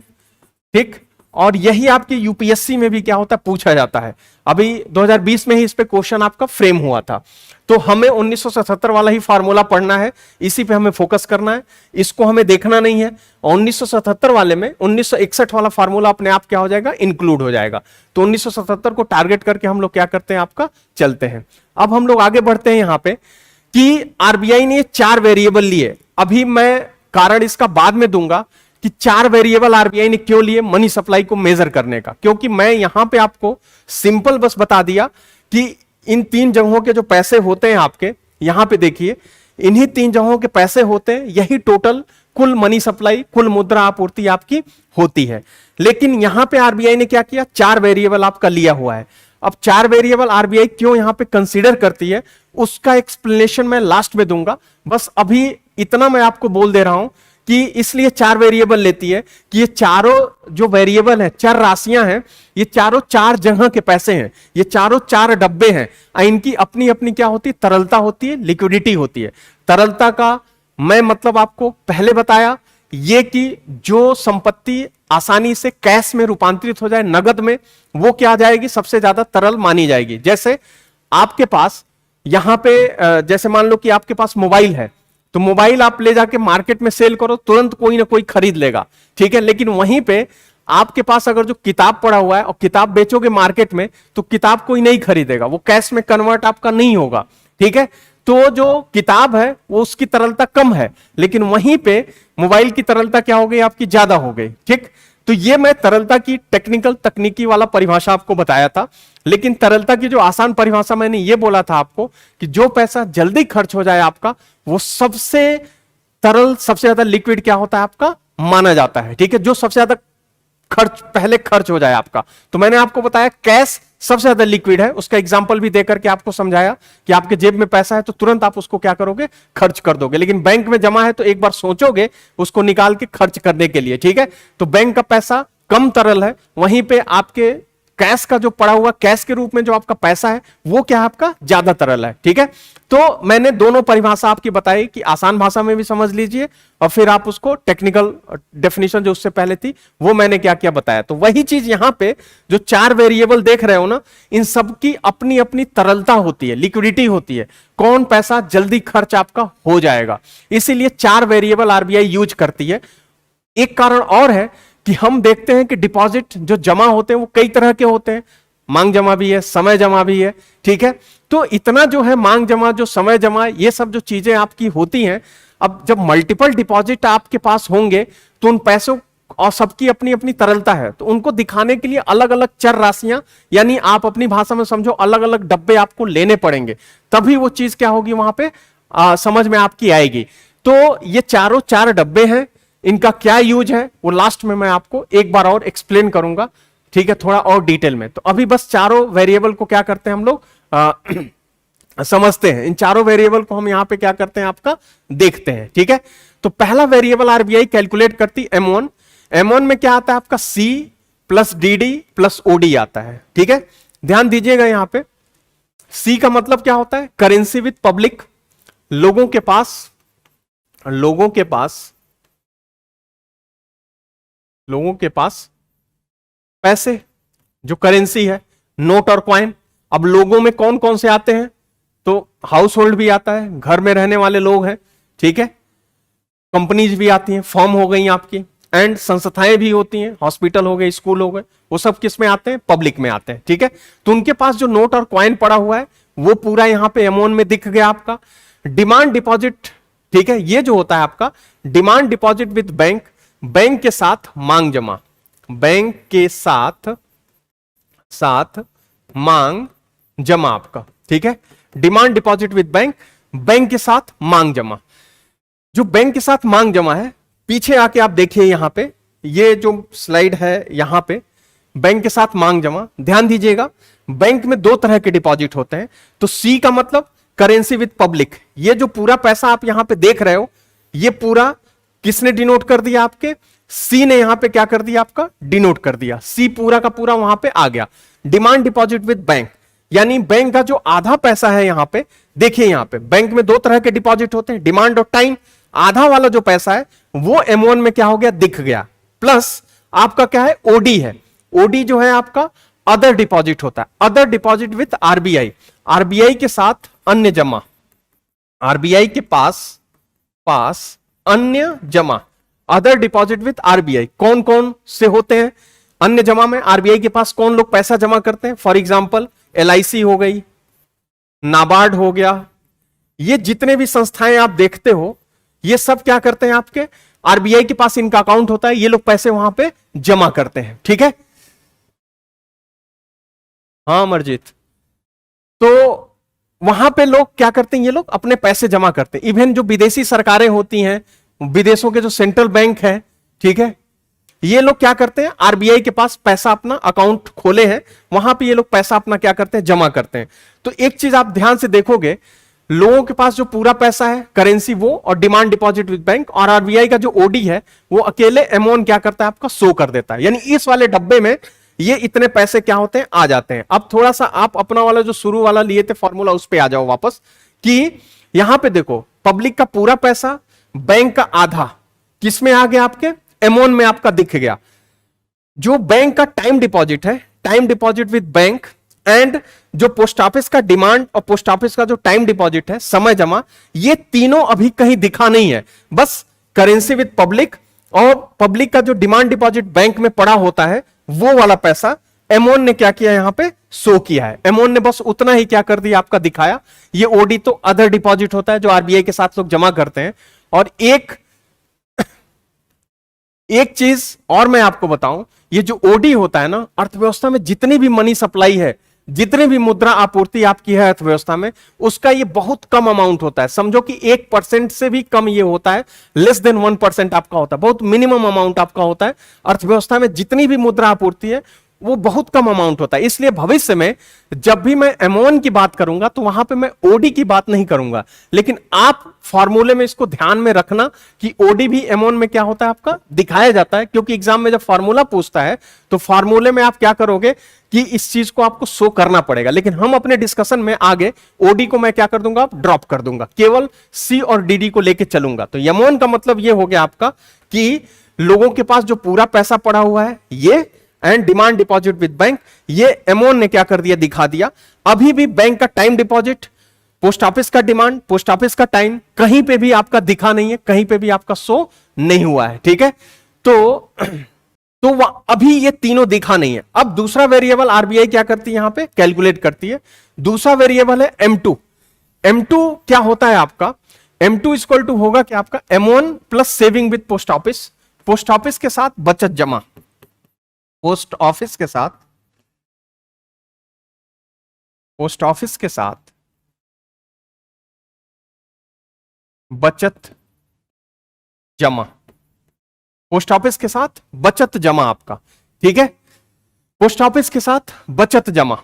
ठीक, और यही आपके यूपीएससी में भी क्या होता है, पूछा जाता है। अभी 2020 में ही इस पे क्वेश्चन आपका फ्रेम हुआ था। तो हमें 1977 वाला ही फार्मूला पढ़ना है, इसी पे हमें फोकस करना है, इसको हमें देखना नहीं है। और 1977 वाले में 1961 वाला फार्मूला अपने आप क्या हो जाएगा, इंक्लूड हो जाएगा। तो 1977 को टारगेट करके हम लोग क्या करते हैं, आपका चलते हैं। अब हम लोग आगे बढ़ते हैं यहां पे कि आरबीआई ने 4 वेरिएबल लिए। अभी मैं कारण इसका बाद में दूंगा कि 4 वेरिएबल आरबीआई ने क्यों लिए मनी सप्लाई को मेजर करने का, क्योंकि मैं यहां पे आपको सिंपल बस बता दिया कि इन 3 जगहों के जो पैसे होते हैं आपके, यहां पे देखिए, इन्हीं 3 जगहों के पैसे होते हैं, यही टोटल कुल मनी सप्लाई, कुल मुद्रा आपूर्ति आपकी होती है। लेकिन यहां पे आरबीआई ने क्या किया, 4 वेरिएबल आपका लिया हुआ है। अब 4 वेरिएबल आरबीआई क्यों यहां पे कंसीडर करती है, उसका एक्सप्लेनेशन मैं लास्ट में दूंगा। बस अभी इतना मैं आपको बोल दे रहा हूं कि इसलिए 4 वेरिएबल लेती है कि ये चारों जो वेरिएबल है, चर राशियां हैं, ये चारों 4 जगह के पैसे हैं, ये चारों 4 डब्बे हैं। इनकी अपनी अपनी क्या होती है, तरलता होती है, लिक्विडिटी होती है। तरलता का मैं मतलब आपको पहले बताया, ये कि जो संपत्ति आसानी से कैश में रूपांतरित हो जाए, नगद में, वो क्या आ जाएगी, सबसे ज्यादा तरल मानी जाएगी। जैसे आपके पास यहां पे जैसे मान लो कि आपके पास मोबाइल है, तो मोबाइल आप ले जाके मार्केट में सेल करो, तुरंत कोई ना कोई खरीद लेगा, ठीक है। लेकिन वहीं पे आपके पास अगर जो किताब पड़ा हुआ है और किताब बेचोगे मार्केट में, तो किताब कोई नहीं खरीदेगा, वो कैश में कन्वर्ट आपका नहीं होगा, ठीक है। तो जो किताब है वो उसकी तरलता कम है, लेकिन वहीं पे मोबाइल की तरलता क्या हो गई, आपकी ज्यादा हो गई, ठीक। तो ये मैं तरलता की टेक्निकल तकनीकी वाला परिभाषा आपको बताया था, लेकिन तरलता की जो आसान परिभाषा मैंने ये बोला था आपको कि जो पैसा जल्दी खर्च हो जाए आपका, वो सबसे तरल, सबसे ज्यादा लिक्विड क्या होता है आपका, माना जाता है, ठीक है। जो सबसे ज्यादा पहले खर्च हो जाए आपका। तो मैंने आपको बताया कैश सबसे ज्यादा लिक्विड है, उसका एग्जांपल भी देकर के आपको समझाया कि आपके जेब में पैसा है तो तुरंत आप उसको क्या करोगे, खर्च कर दोगे। लेकिन बैंक में जमा है तो एक बार सोचोगे उसको निकाल के खर्च करने के लिए, ठीक है। तो बैंक का पैसा कम तरल है, वहीं पे आपके कैश का जो पड़ा हुआ, कैश के रूप में जो आपका पैसा है, वो क्या है, आपका ज्यादा तरल है, ठीक है। तो मैंने दोनों परिभाषा आपकी बताई कि आसान भाषा में भी समझ लीजिए, और फिर आप उसको टेक्निकल डेफिनेशन जो उससे पहले थी वो मैंने क्या क्या बताया। तो वही चीज यहां पे जो 4 वेरिएबल देख रहे हो ना, इन सब की अपनी अपनी तरलता होती है, लिक्विडिटी होती है, कौन पैसा जल्दी खर्च आपका हो जाएगा, इसीलिए 4 वेरिएबल आरबीआई यूज करती है। एक कारण और है कि हम देखते हैं कि डिपॉजिट जो जमा होते हैं वो कई तरह के होते हैं, मांग जमा भी है, समय जमा भी है, ठीक है। तो इतना जो है मांग जमा, जो समय जमा, ये सब जो चीजें आपकी होती हैं, अब जब मल्टीपल डिपॉजिट आपके पास होंगे तो उन पैसों और सबकी अपनी अपनी तरलता है, तो उनको दिखाने के लिए अलग अलग चर राशियां, यानी आप अपनी भाषा में समझो अलग अलग डब्बे आपको लेने पड़ेंगे, तभी वो चीज क्या होगी वहां पे समझ में आपकी आएगी। तो ये चारों 4 डब्बे हैं, इनका क्या यूज है वो लास्ट में मैं आपको एक बार और एक्सप्लेन करूंगा, ठीक है, थोड़ा और डिटेल में। तो अभी बस चारों वेरिएबल को क्या करते हैं हम लोग समझते हैं। इन चारों वेरिएबल को हम यहां पे क्या करते हैं, आपका देखते हैं, ठीक है। तो पहला वेरिएबल आरबीआई कैलकुलेट करती M1। M1 में क्या आता है आपका, C plus DD plus OD आता है, ठीक है। ध्यान दीजिएगा यहां पे, C का मतलब क्या होता है, करेंसी विद पब्लिक, लोगों के पास लोगों के पास पैसे, जो करेंसी है, नोट और कॉइन। अब लोगों में कौन कौन से आते हैं? तो हाउस होल्ड भी आता है, घर में रहने वाले लोग हैं, ठीक है। कंपनीज भी आती हैं, फर्म हो गई आपकी, एंड संस्थाएं भी होती हैं, हॉस्पिटल हो गए, स्कूल हो गए, वो सब किस में आते हैं? पब्लिक में आते हैं, ठीक है। तो उनके पास जो नोट और कॉइन पड़ा हुआ है वो पूरा यहां पे अमाउंट में दिख गया आपका। डिमांड डिपॉजिट, ठीक है, ये जो होता है आपका demand deposit with bank, bank के साथ मांग जमा, बैंक के साथ मांग जमा आपका, ठीक है। Demand deposit with bank, bank के साथ मांग जमा। जो बैंक के साथ मांग जमा है, पीछे आके आप देखिए यहां पे, ये जो स्लाइड है यहां पे बैंक के साथ मांग जमा, ध्यान दीजिएगा। बैंक में दो तरह के डिपॉजिट होते हैं। तो सी का मतलब करेंसी विद पब्लिक, ये जो पूरा पैसा आप यहां पे देख रहे हो, ये पूरा किसने डिनोट कर दिया? आपके सी ने यहां पे क्या कर दिया? आपका डिनोट कर दिया। सी पूरा का पूरा वहां पे आ गया। डिमांड डिपॉजिट विद बैंक, यानी बैंक का जो आधा पैसा है यहां पे, देखिए यहां पे बैंक में दो तरह के डिपॉजिट होते हैं, डिमांड और टाइम। आधा वाला जो पैसा है वो M1 में क्या हो गया? दिख गया। प्लस आपका क्या है? ओडी है। ओडी जो है आपका अदर डिपॉजिट होता है, other deposit with RBI, RBI के साथ अन्य जमा, आरबीआई के पास अन्य जमा, अदर डिपॉजिट विद आरबीआई। कौन कौन से होते हैं अन्य जमा में? आरबीआई के पास कौन लोग पैसा जमा करते हैं? फॉर एग्जांपल एलआईसी हो गई, नाबार्ड हो गया, ये जितने भी संस्थाएं आप देखते हो, ये सब क्या करते हैं? आपके आरबीआई के पास इनका अकाउंट होता है, ये लोग पैसे वहां पे जमा करते हैं, ठीक है। हाँ अमरजीत, तो वहां पे लोग क्या करते हैं? ये लोग अपने पैसे जमा करते हैं। इवन जो विदेशी सरकारें होती हैं, विदेशों के जो सेंट्रल बैंक है, ठीक है, ये लोग क्या करते हैं? आरबीआई के पास पैसा अपना अकाउंट खोले हैं, वहां पे ये लोग पैसा अपना क्या करते हैं? जमा करते हैं। तो एक चीज आप ध्यान से देखोगे, लोगों के पास जो पूरा पैसा है करेंसी वो, और डिमांड डिपॉजिट विद बैंक, और आरबीआई का जो ओडी है वो अकेले अमाउंट क्या करता है? आपका शो कर देता है। यानी इस वाले डब्बे में ये इतने पैसे क्या होते हैं? आ जाते हैं। अब थोड़ा सा आप अपना वाला जो शुरू वाला लिए थे फॉर्मूला, उस पे आ जाओ वापस, कि यहां पे देखो पब्लिक का पूरा पैसा, बैंक का आधा, किसमें आ गया? आपके अमाउंट में आपका दिख गया। जो बैंक का टाइम डिपॉजिट है, time deposit with bank, and जो पोस्ट ऑफिस का डिमांड और पोस्ट ऑफिस का जो टाइम डिपॉजिट है, समय जमा, ये तीनों अभी कहीं दिखा नहीं है। बस करेंसी विद पब्लिक और पब्लिक का जो डिमांड डिपॉजिट बैंक में पड़ा होता है, वो वाला पैसा एमोन ने क्या किया? यहां पे शो किया है। एमोन ने बस उतना ही क्या कर दिया? आपका दिखाया। ये ओडी तो अदर डिपॉजिट होता है जो आरबीआई के साथ लोग जमा करते हैं। और एक चीज और मैं आपको बताऊं, ये जो ओडी होता है ना, अर्थव्यवस्था में जितनी भी मनी सप्लाई है, जितनी भी मुद्रा आपूर्ति आपकी है अर्थव्यवस्था में, उसका ये बहुत कम अमाउंट होता है। समझो कि 1% से भी कम ये होता है, लेस देन 1% आपका होता है, बहुत मिनिमम अमाउंट आपका होता है। अर्थव्यवस्था में जितनी भी मुद्रा आपूर्ति है वो बहुत कम अमाउंट होता है। इसलिए भविष्य में जब भी मैं एमओन की बात करूंगा तो वहां पे मैं ओडी की बात नहीं करूंगा, लेकिन आप फॉर्मूले में इसको ध्यान में रखना कि ओडी भी एमओन में क्या होता है? आपका दिखाया जाता है। क्योंकि एग्जाम में जब फॉर्मूला पूछता है तो फॉर्मूले में आप क्या करोगे कि इस चीज को आपको शो करना पड़ेगा। लेकिन हम अपने डिस्कशन में आगे ओडी को मैं क्या कर दूंगा? ड्रॉप कर दूंगा, केवल सी और डीडी को लेके चलूंगा। तो एमओन का मतलब यह हो गया आपका कि लोगों के पास जो पूरा पैसा पड़ा हुआ है ये, and demand deposit with bank, ये एमओन ने क्या कर दिया? दिखा दिया। अभी भी बैंक का टाइम डिपॉजिट, पोस्ट ऑफिस का डिमांड, पोस्ट ऑफिस का टाइम कहीं पे भी आपका दिखा नहीं है, कहीं पे भी आपका शो नहीं हुआ है। ठीक है, तो अभी ये तीनों दिखा नहीं है। अब दूसरा वेरिएबल आरबीआई क्या करती है? यहां पे कैलकुलेट करती है। दूसरा वेरिएबल है M2। M2 क्या होता है आपका? M2 इक्वल टू होगा कि आपका M1 plus saving with post office, post office के साथ बचत जमा, पोस्ट ऑफिस के साथ बचत जमा, पोस्ट ऑफिस के साथ बचत जमा आपका। ठीक है, पोस्ट ऑफिस के साथ बचत जमा,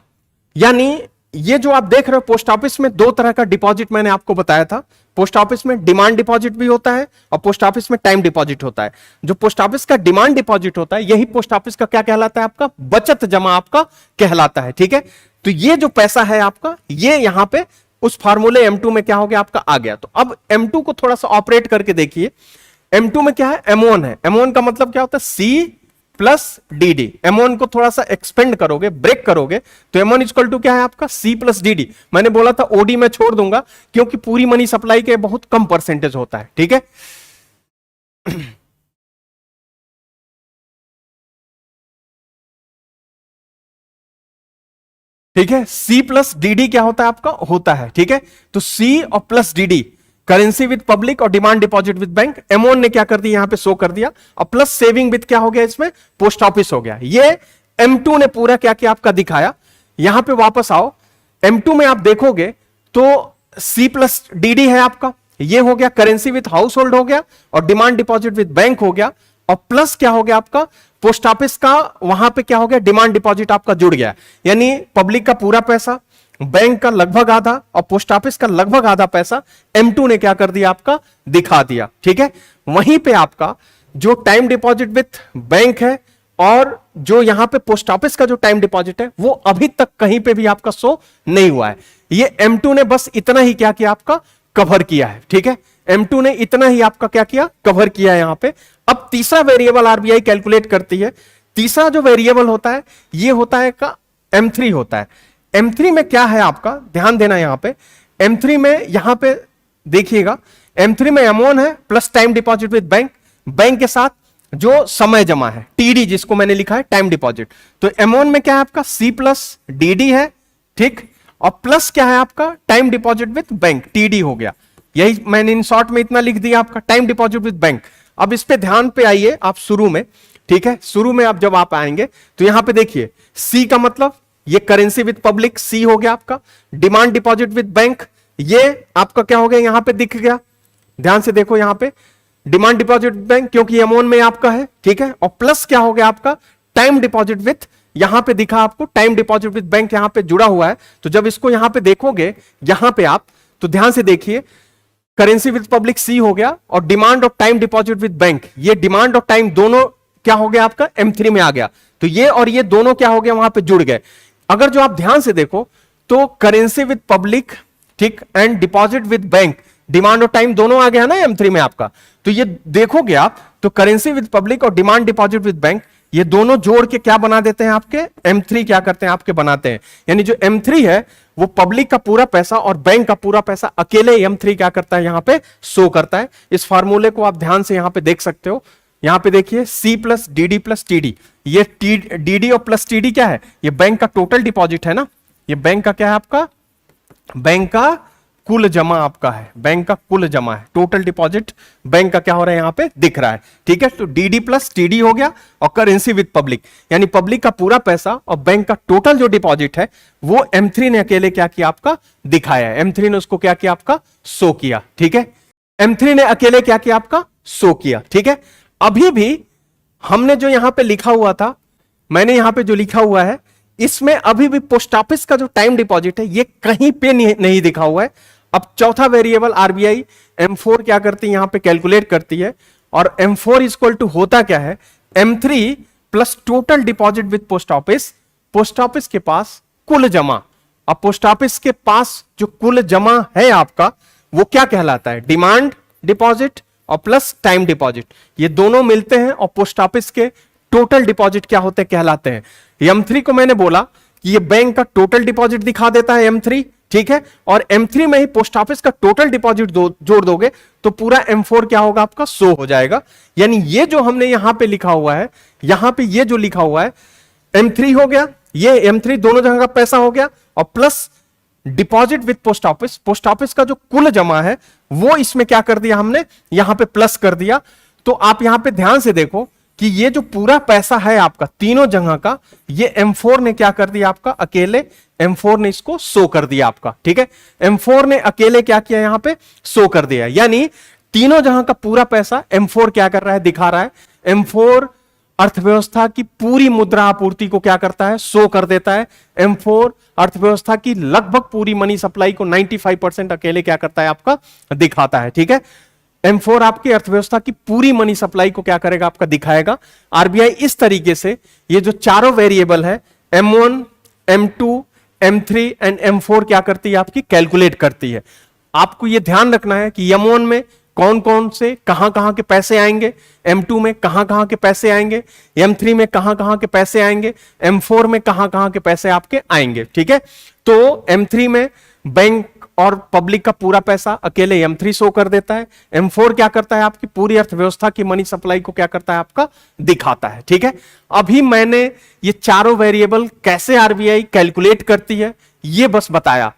यानी ये जो आप देख रहे हो पोस्ट ऑफिस में दो तरह का डिपॉजिट मैंने आपको बताया था। पोस्ट ऑफिस में डिमांड डिपॉजिट भी होता है और पोस्ट ऑफिस में टाइम डिपॉजिट होता है। जो पोस्ट ऑफिस का डिमांड डिपॉजिट होता है यही पोस्ट ऑफिस का क्या कहलाता है? आपका बचत जमा आपका कहलाता है। ठीक है, तो ये जो पैसा है आपका ये यहां पे उस फार्मूले M2 में क्या हो गया आपका आ गया। तो अब M2 को थोड़ा सा ऑपरेट करके देखिए। M2 में क्या है, M1 है। M1 का मतलब क्या होता है, C प्लस DD। M1 को थोड़ा सा एक्सपेंड करोगे, ब्रेक करोगे, तो M1 इक्वल टू क्या है आपका, C प्लस DD। मैंने बोला था OD में छोड़ दूंगा क्योंकि पूरी मनी सप्लाई के बहुत कम परसेंटेज होता है, ठीक है। ठीक है, C प्लस DD क्या होता है आपका, होता है, ठीक है। तो C और plus DD currency with public और demand deposit with bank. M1 ने क्या कर दिया यहां पे शो कर दिया, और प्लस सेविंग विद क्या हो गया इसमें, पोस्ट ऑफिस हो गया। ये M2 ने पूरा क्या क्या आपका दिखाया। यहां पे वापस आओ, M2 में आप देखोगे तो C प्लस DD है आपका, ये हो गया करेंसी विद हाउस होल्ड हो गया, और डिमांड डिपॉजिट विद बैंक हो गया, और प्लस क्या हो गया आपका, पोस्ट ऑफिस का वहां पे क्या हो गया, डिमांड डिपॉजिट आपका जुड़ गया। यानी पब्लिक का पूरा पैसा, बैंक का लगभग आधा और पोस्ट ऑफिस का लगभग आधा पैसा M2 ने क्या कर दिया आपका, दिखा दिया, ठीक है। वहीं पे आपका जो टाइम डिपॉजिट विथ बैंक है और जो यहां पे पोस्ट ऑफिस का जो टाइम डिपॉजिट है वो अभी तक कहीं पे भी आपका शो नहीं हुआ है। ये M2 ने बस इतना ही क्या किया आपका, कवर किया है, ठीक है। M2 ने इतना ही आपका क्या किया, कवर किया है यहां पे। अब तीसरा वेरिएबल आरबीआई कैलकुलेट करती है। तीसरा जो वेरिएबल होता है ये होता है का M3 होता है। M3 में क्या है आपका, ध्यान देना यहां पे। M3 में यहां पे देखिएगा, M3 में M1 है plus time deposit with bank, bank के साथ जो समय जमा है TD, जिसको मैंने लिखा है टाइम डिपॉजिट। तो M1 में क्या है आपका, C प्लस DD है, ठीक, और प्लस क्या है आपका, time deposit with bank, TD हो गया। यही मैंने इन शॉर्ट में इतना लिख दिया आपका, टाइम डिपॉजिट विद बैंक। अब इस पे ध्यान पे आइए आप शुरू में, ठीक है। शुरू में आप जब आप आएंगे तो यहां पे देखिए, C का मतलब ये करेंसी विद पब्लिक C हो गया आपका, डिमांड डिपॉजिट विद बैंक ये आपका क्या हो गया, यहां पे दिख गया। ध्यान से देखो यहां पे डिमांड डिपॉजिट बैंक, क्योंकि M1 में आपका है, ठीक है। और प्लस क्या हो गया आपका, टाइम डिपॉजिट विद, यहां पे दिखा आपको टाइम डिपॉजिट विद बैंक यहां पे जुड़ा हुआ है। तो जब इसको यहां पे देखोगे, यहां पे आप तो ध्यान से देखिए, करेंसी विद पब्लिक C हो गया और demand of time deposit with bank, ये डिमांड ऑफ टाइम दोनों क्या हो गया आपका, M3 में आ गया। तो ये और ये दोनों क्या हो गया, वहां पे जुड़ गए। अगर जो आप ध्यान से देखो तो करेंसी विद पब्लिक, ठीक, and deposit with bank, demand और टाइम दोनों आ गया ना M3 में आपका। तो ये देखोगे आप तो करेंसी विद पब्लिक और डिमांड डिपॉजिट विद बैंक ये दोनों जोड़ के क्या बना देते हैं आपके, M3 क्या करते हैं आपके, बनाते हैं। यानी जो M3 है वो पब्लिक का पूरा पैसा और बैंक का पूरा पैसा अकेले M3 क्या करता है, यहां पे शो करता है। इस फार्मूले को आप ध्यान से यहां पे देख सकते हो। यहां पे देखिए C plus DD plus TD, ये DD और प्लस TD क्या है, ये बैंक का टोटल डिपॉजिट है ना, ये बैंक का क्या है आपका, बैंक का कुल जमा आपका है, बैंक का कुल जमा है, टोटल डिपॉजिट बैंक का क्या हो रहा है यहां पे दिख रहा है, ठीक है। तो DD प्लस TD हो गया, और करेंसी विद पब्लिक यानी पब्लिक का पूरा पैसा और बैंक का टोटल जो डिपॉजिट है वो M3 ने अकेले क्या किया आपका, दिखाया है। M3 ने उसको क्या किया आपका, शो किया, ठीक है। M3 ने अकेले क्या किया आपका, शो किया, ठीक है। अभी भी हमने जो यहां पे लिखा हुआ था, मैंने यहां पे जो लिखा हुआ है इसमें अभी भी पोस्ट ऑफिस का जो टाइम डिपॉजिट है ये कहीं पे नहीं दिखा हुआ है। अब चौथा वेरिएबल आरबीआई M4 क्या करती है, यहां पे कैलकुलेट करती है, और M4 इक्वल टू होता क्या है, M3 plus total deposit with post office, post office के पास कुल जमा, अब पोस्ट ऑफिस के पास जो कुल जमा है आपका वो क्या कहलाता है, डिमांड डिपॉजिट और प्लस टाइम डिपॉजिट, ये दोनों मिलते हैं और पोस्ट ऑफिस के टोटल डिपॉजिट क्या होते हैं, कहलाते हैं। M3 को मैंने बोला कि ये बैंक का टोटल डिपॉजिट दिखा देता है M3, ठीक है, और M3 में ही पोस्ट ऑफिस का टोटल डिपॉजिट जोड़ दोगे तो पूरा M4 क्या होगा आपका, शो हो जाएगा। यानी ये जो हमने यहां पे लिखा हुआ है, यहां पे ये जो लिखा हुआ है M3 हो गया, ये M3 दोनों जगह का पैसा हो गया, और plus deposit with post office, post office का जो कुल जमा है वो इसमें क्या कर दिया हमने, यहां पे प्लस कर दिया। तो आप यहां पे ध्यान से देखो कि ये जो पूरा पैसा है आपका तीनों जगह का, ये M4 ने क्या कर दिया आपका, अकेले M4 ने इसको शो कर दिया आपका, ठीक है। M4 ने अकेले क्या किया, यहां पे शो कर दिया, यानी तीनों जगह का पूरा पैसा M4 क्या कर रहा है, दिखा रहा है। M4 अर्थव्यवस्था की पूरी मुद्रा आपूर्ति को क्या करता है, शो कर देता है। M4 अर्थव्यवस्था की लगभग पूरी मनी सप्लाई को 95% अकेले क्या करता है आपका, दिखाता है, ठीक है। M4 आपकी अर्थव्यवस्था की पूरी मनी सप्लाई को क्या करेगा आपका, दिखाएगा। आरबीआई इस तरीके से ये जो चारों वेरिएबल है M1, M2, M3 and M4 क्या करती है आपकी, कैलकुलेट करती है। आपको यह ध्यान रखना है कि M1 में कौन कौन से कहां कहां के पैसे आएंगे, M2 में कहां कहां के पैसे आएंगे, M3 में कहां कहां के पैसे आएंगे, M4 में कहां कहां के पैसे आपके आएंगे। ठीक है, तो M3 में बैंक और पब्लिक का पूरा पैसा अकेले M3 शो कर देता है। M4 क्या करता है, आपकी पूरी अर्थव्यवस्था की मनी सप्लाई को क्या करता है, आपका दिखाता है। ठीक है, अभी मैंने ये चारों वेरिएबल कैसे आरबीआई कैलकुलेट करती है ये बस बताया।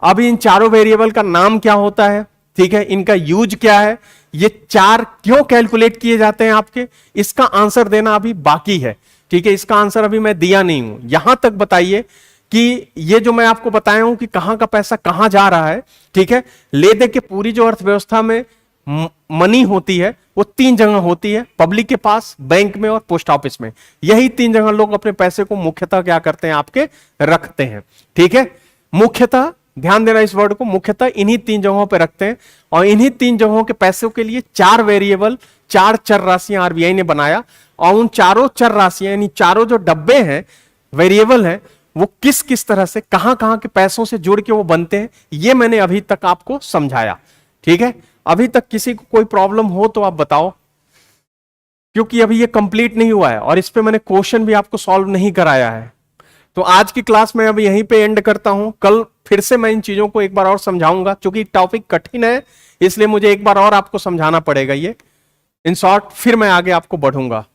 अभी इन चारों वेरिएबल का नाम क्या होता है, ठीक है, इनका यूज क्या है, ये चार क्यों कैलकुलेट किए जाते हैं आपके, इसका आंसर देना अभी बाकी है। ठीक है, इसका आंसर अभी मैं दिया नहीं हूं। यहां तक बताइए कि ये जो मैं आपको बताया हूं कि कहां का पैसा कहां जा रहा है, ठीक है, ले दे के पूरी जो अर्थव्यवस्था में मनी होती है वो तीन जगह होती है, पब्लिक के पास, बैंक में और पोस्ट ऑफिस में। यही तीन जगह लोग अपने पैसे को मुख्यतः क्या करते हैं, आपके रखते हैं। ठीक है, मुख्यतः ध्यान देना इस वर्ड को, मुख्यतः इन्हीं तीन जगहों पे रखते हैं। और इन्हीं तीन जगहों के पैसों के लिए चार वेरिएबल, चार चर राशियां आरबीआई ने बनाया। और उन चारों चर राशियां यानी चारों जो डब्बे हैं, वेरिएबल हैं, वो किस किस तरह से कहां कहां के पैसों से जुड़ के वो बनते हैं, ये मैंने अभी तक आपको समझाया। ठीक है, अभी तक किसी को कोई प्रॉब्लम हो तो आप बताओ, क्योंकि अभी ये कंप्लीट नहीं हुआ है और इस पे मैंने क्वेश्चन भी आपको सॉल्व नहीं कराया है। तो आज की क्लास में अभी यहीं पे एंड करता हूं। कल फिर से मैं इन चीजों को एक बार और समझाऊंगा, क्योंकि टॉपिक कठिन है, इसलिए मुझे एक बार और आपको समझाना पड़ेगा ये। इन शॉर्ट फिर मैं आगे आपको बढ़ूंगा।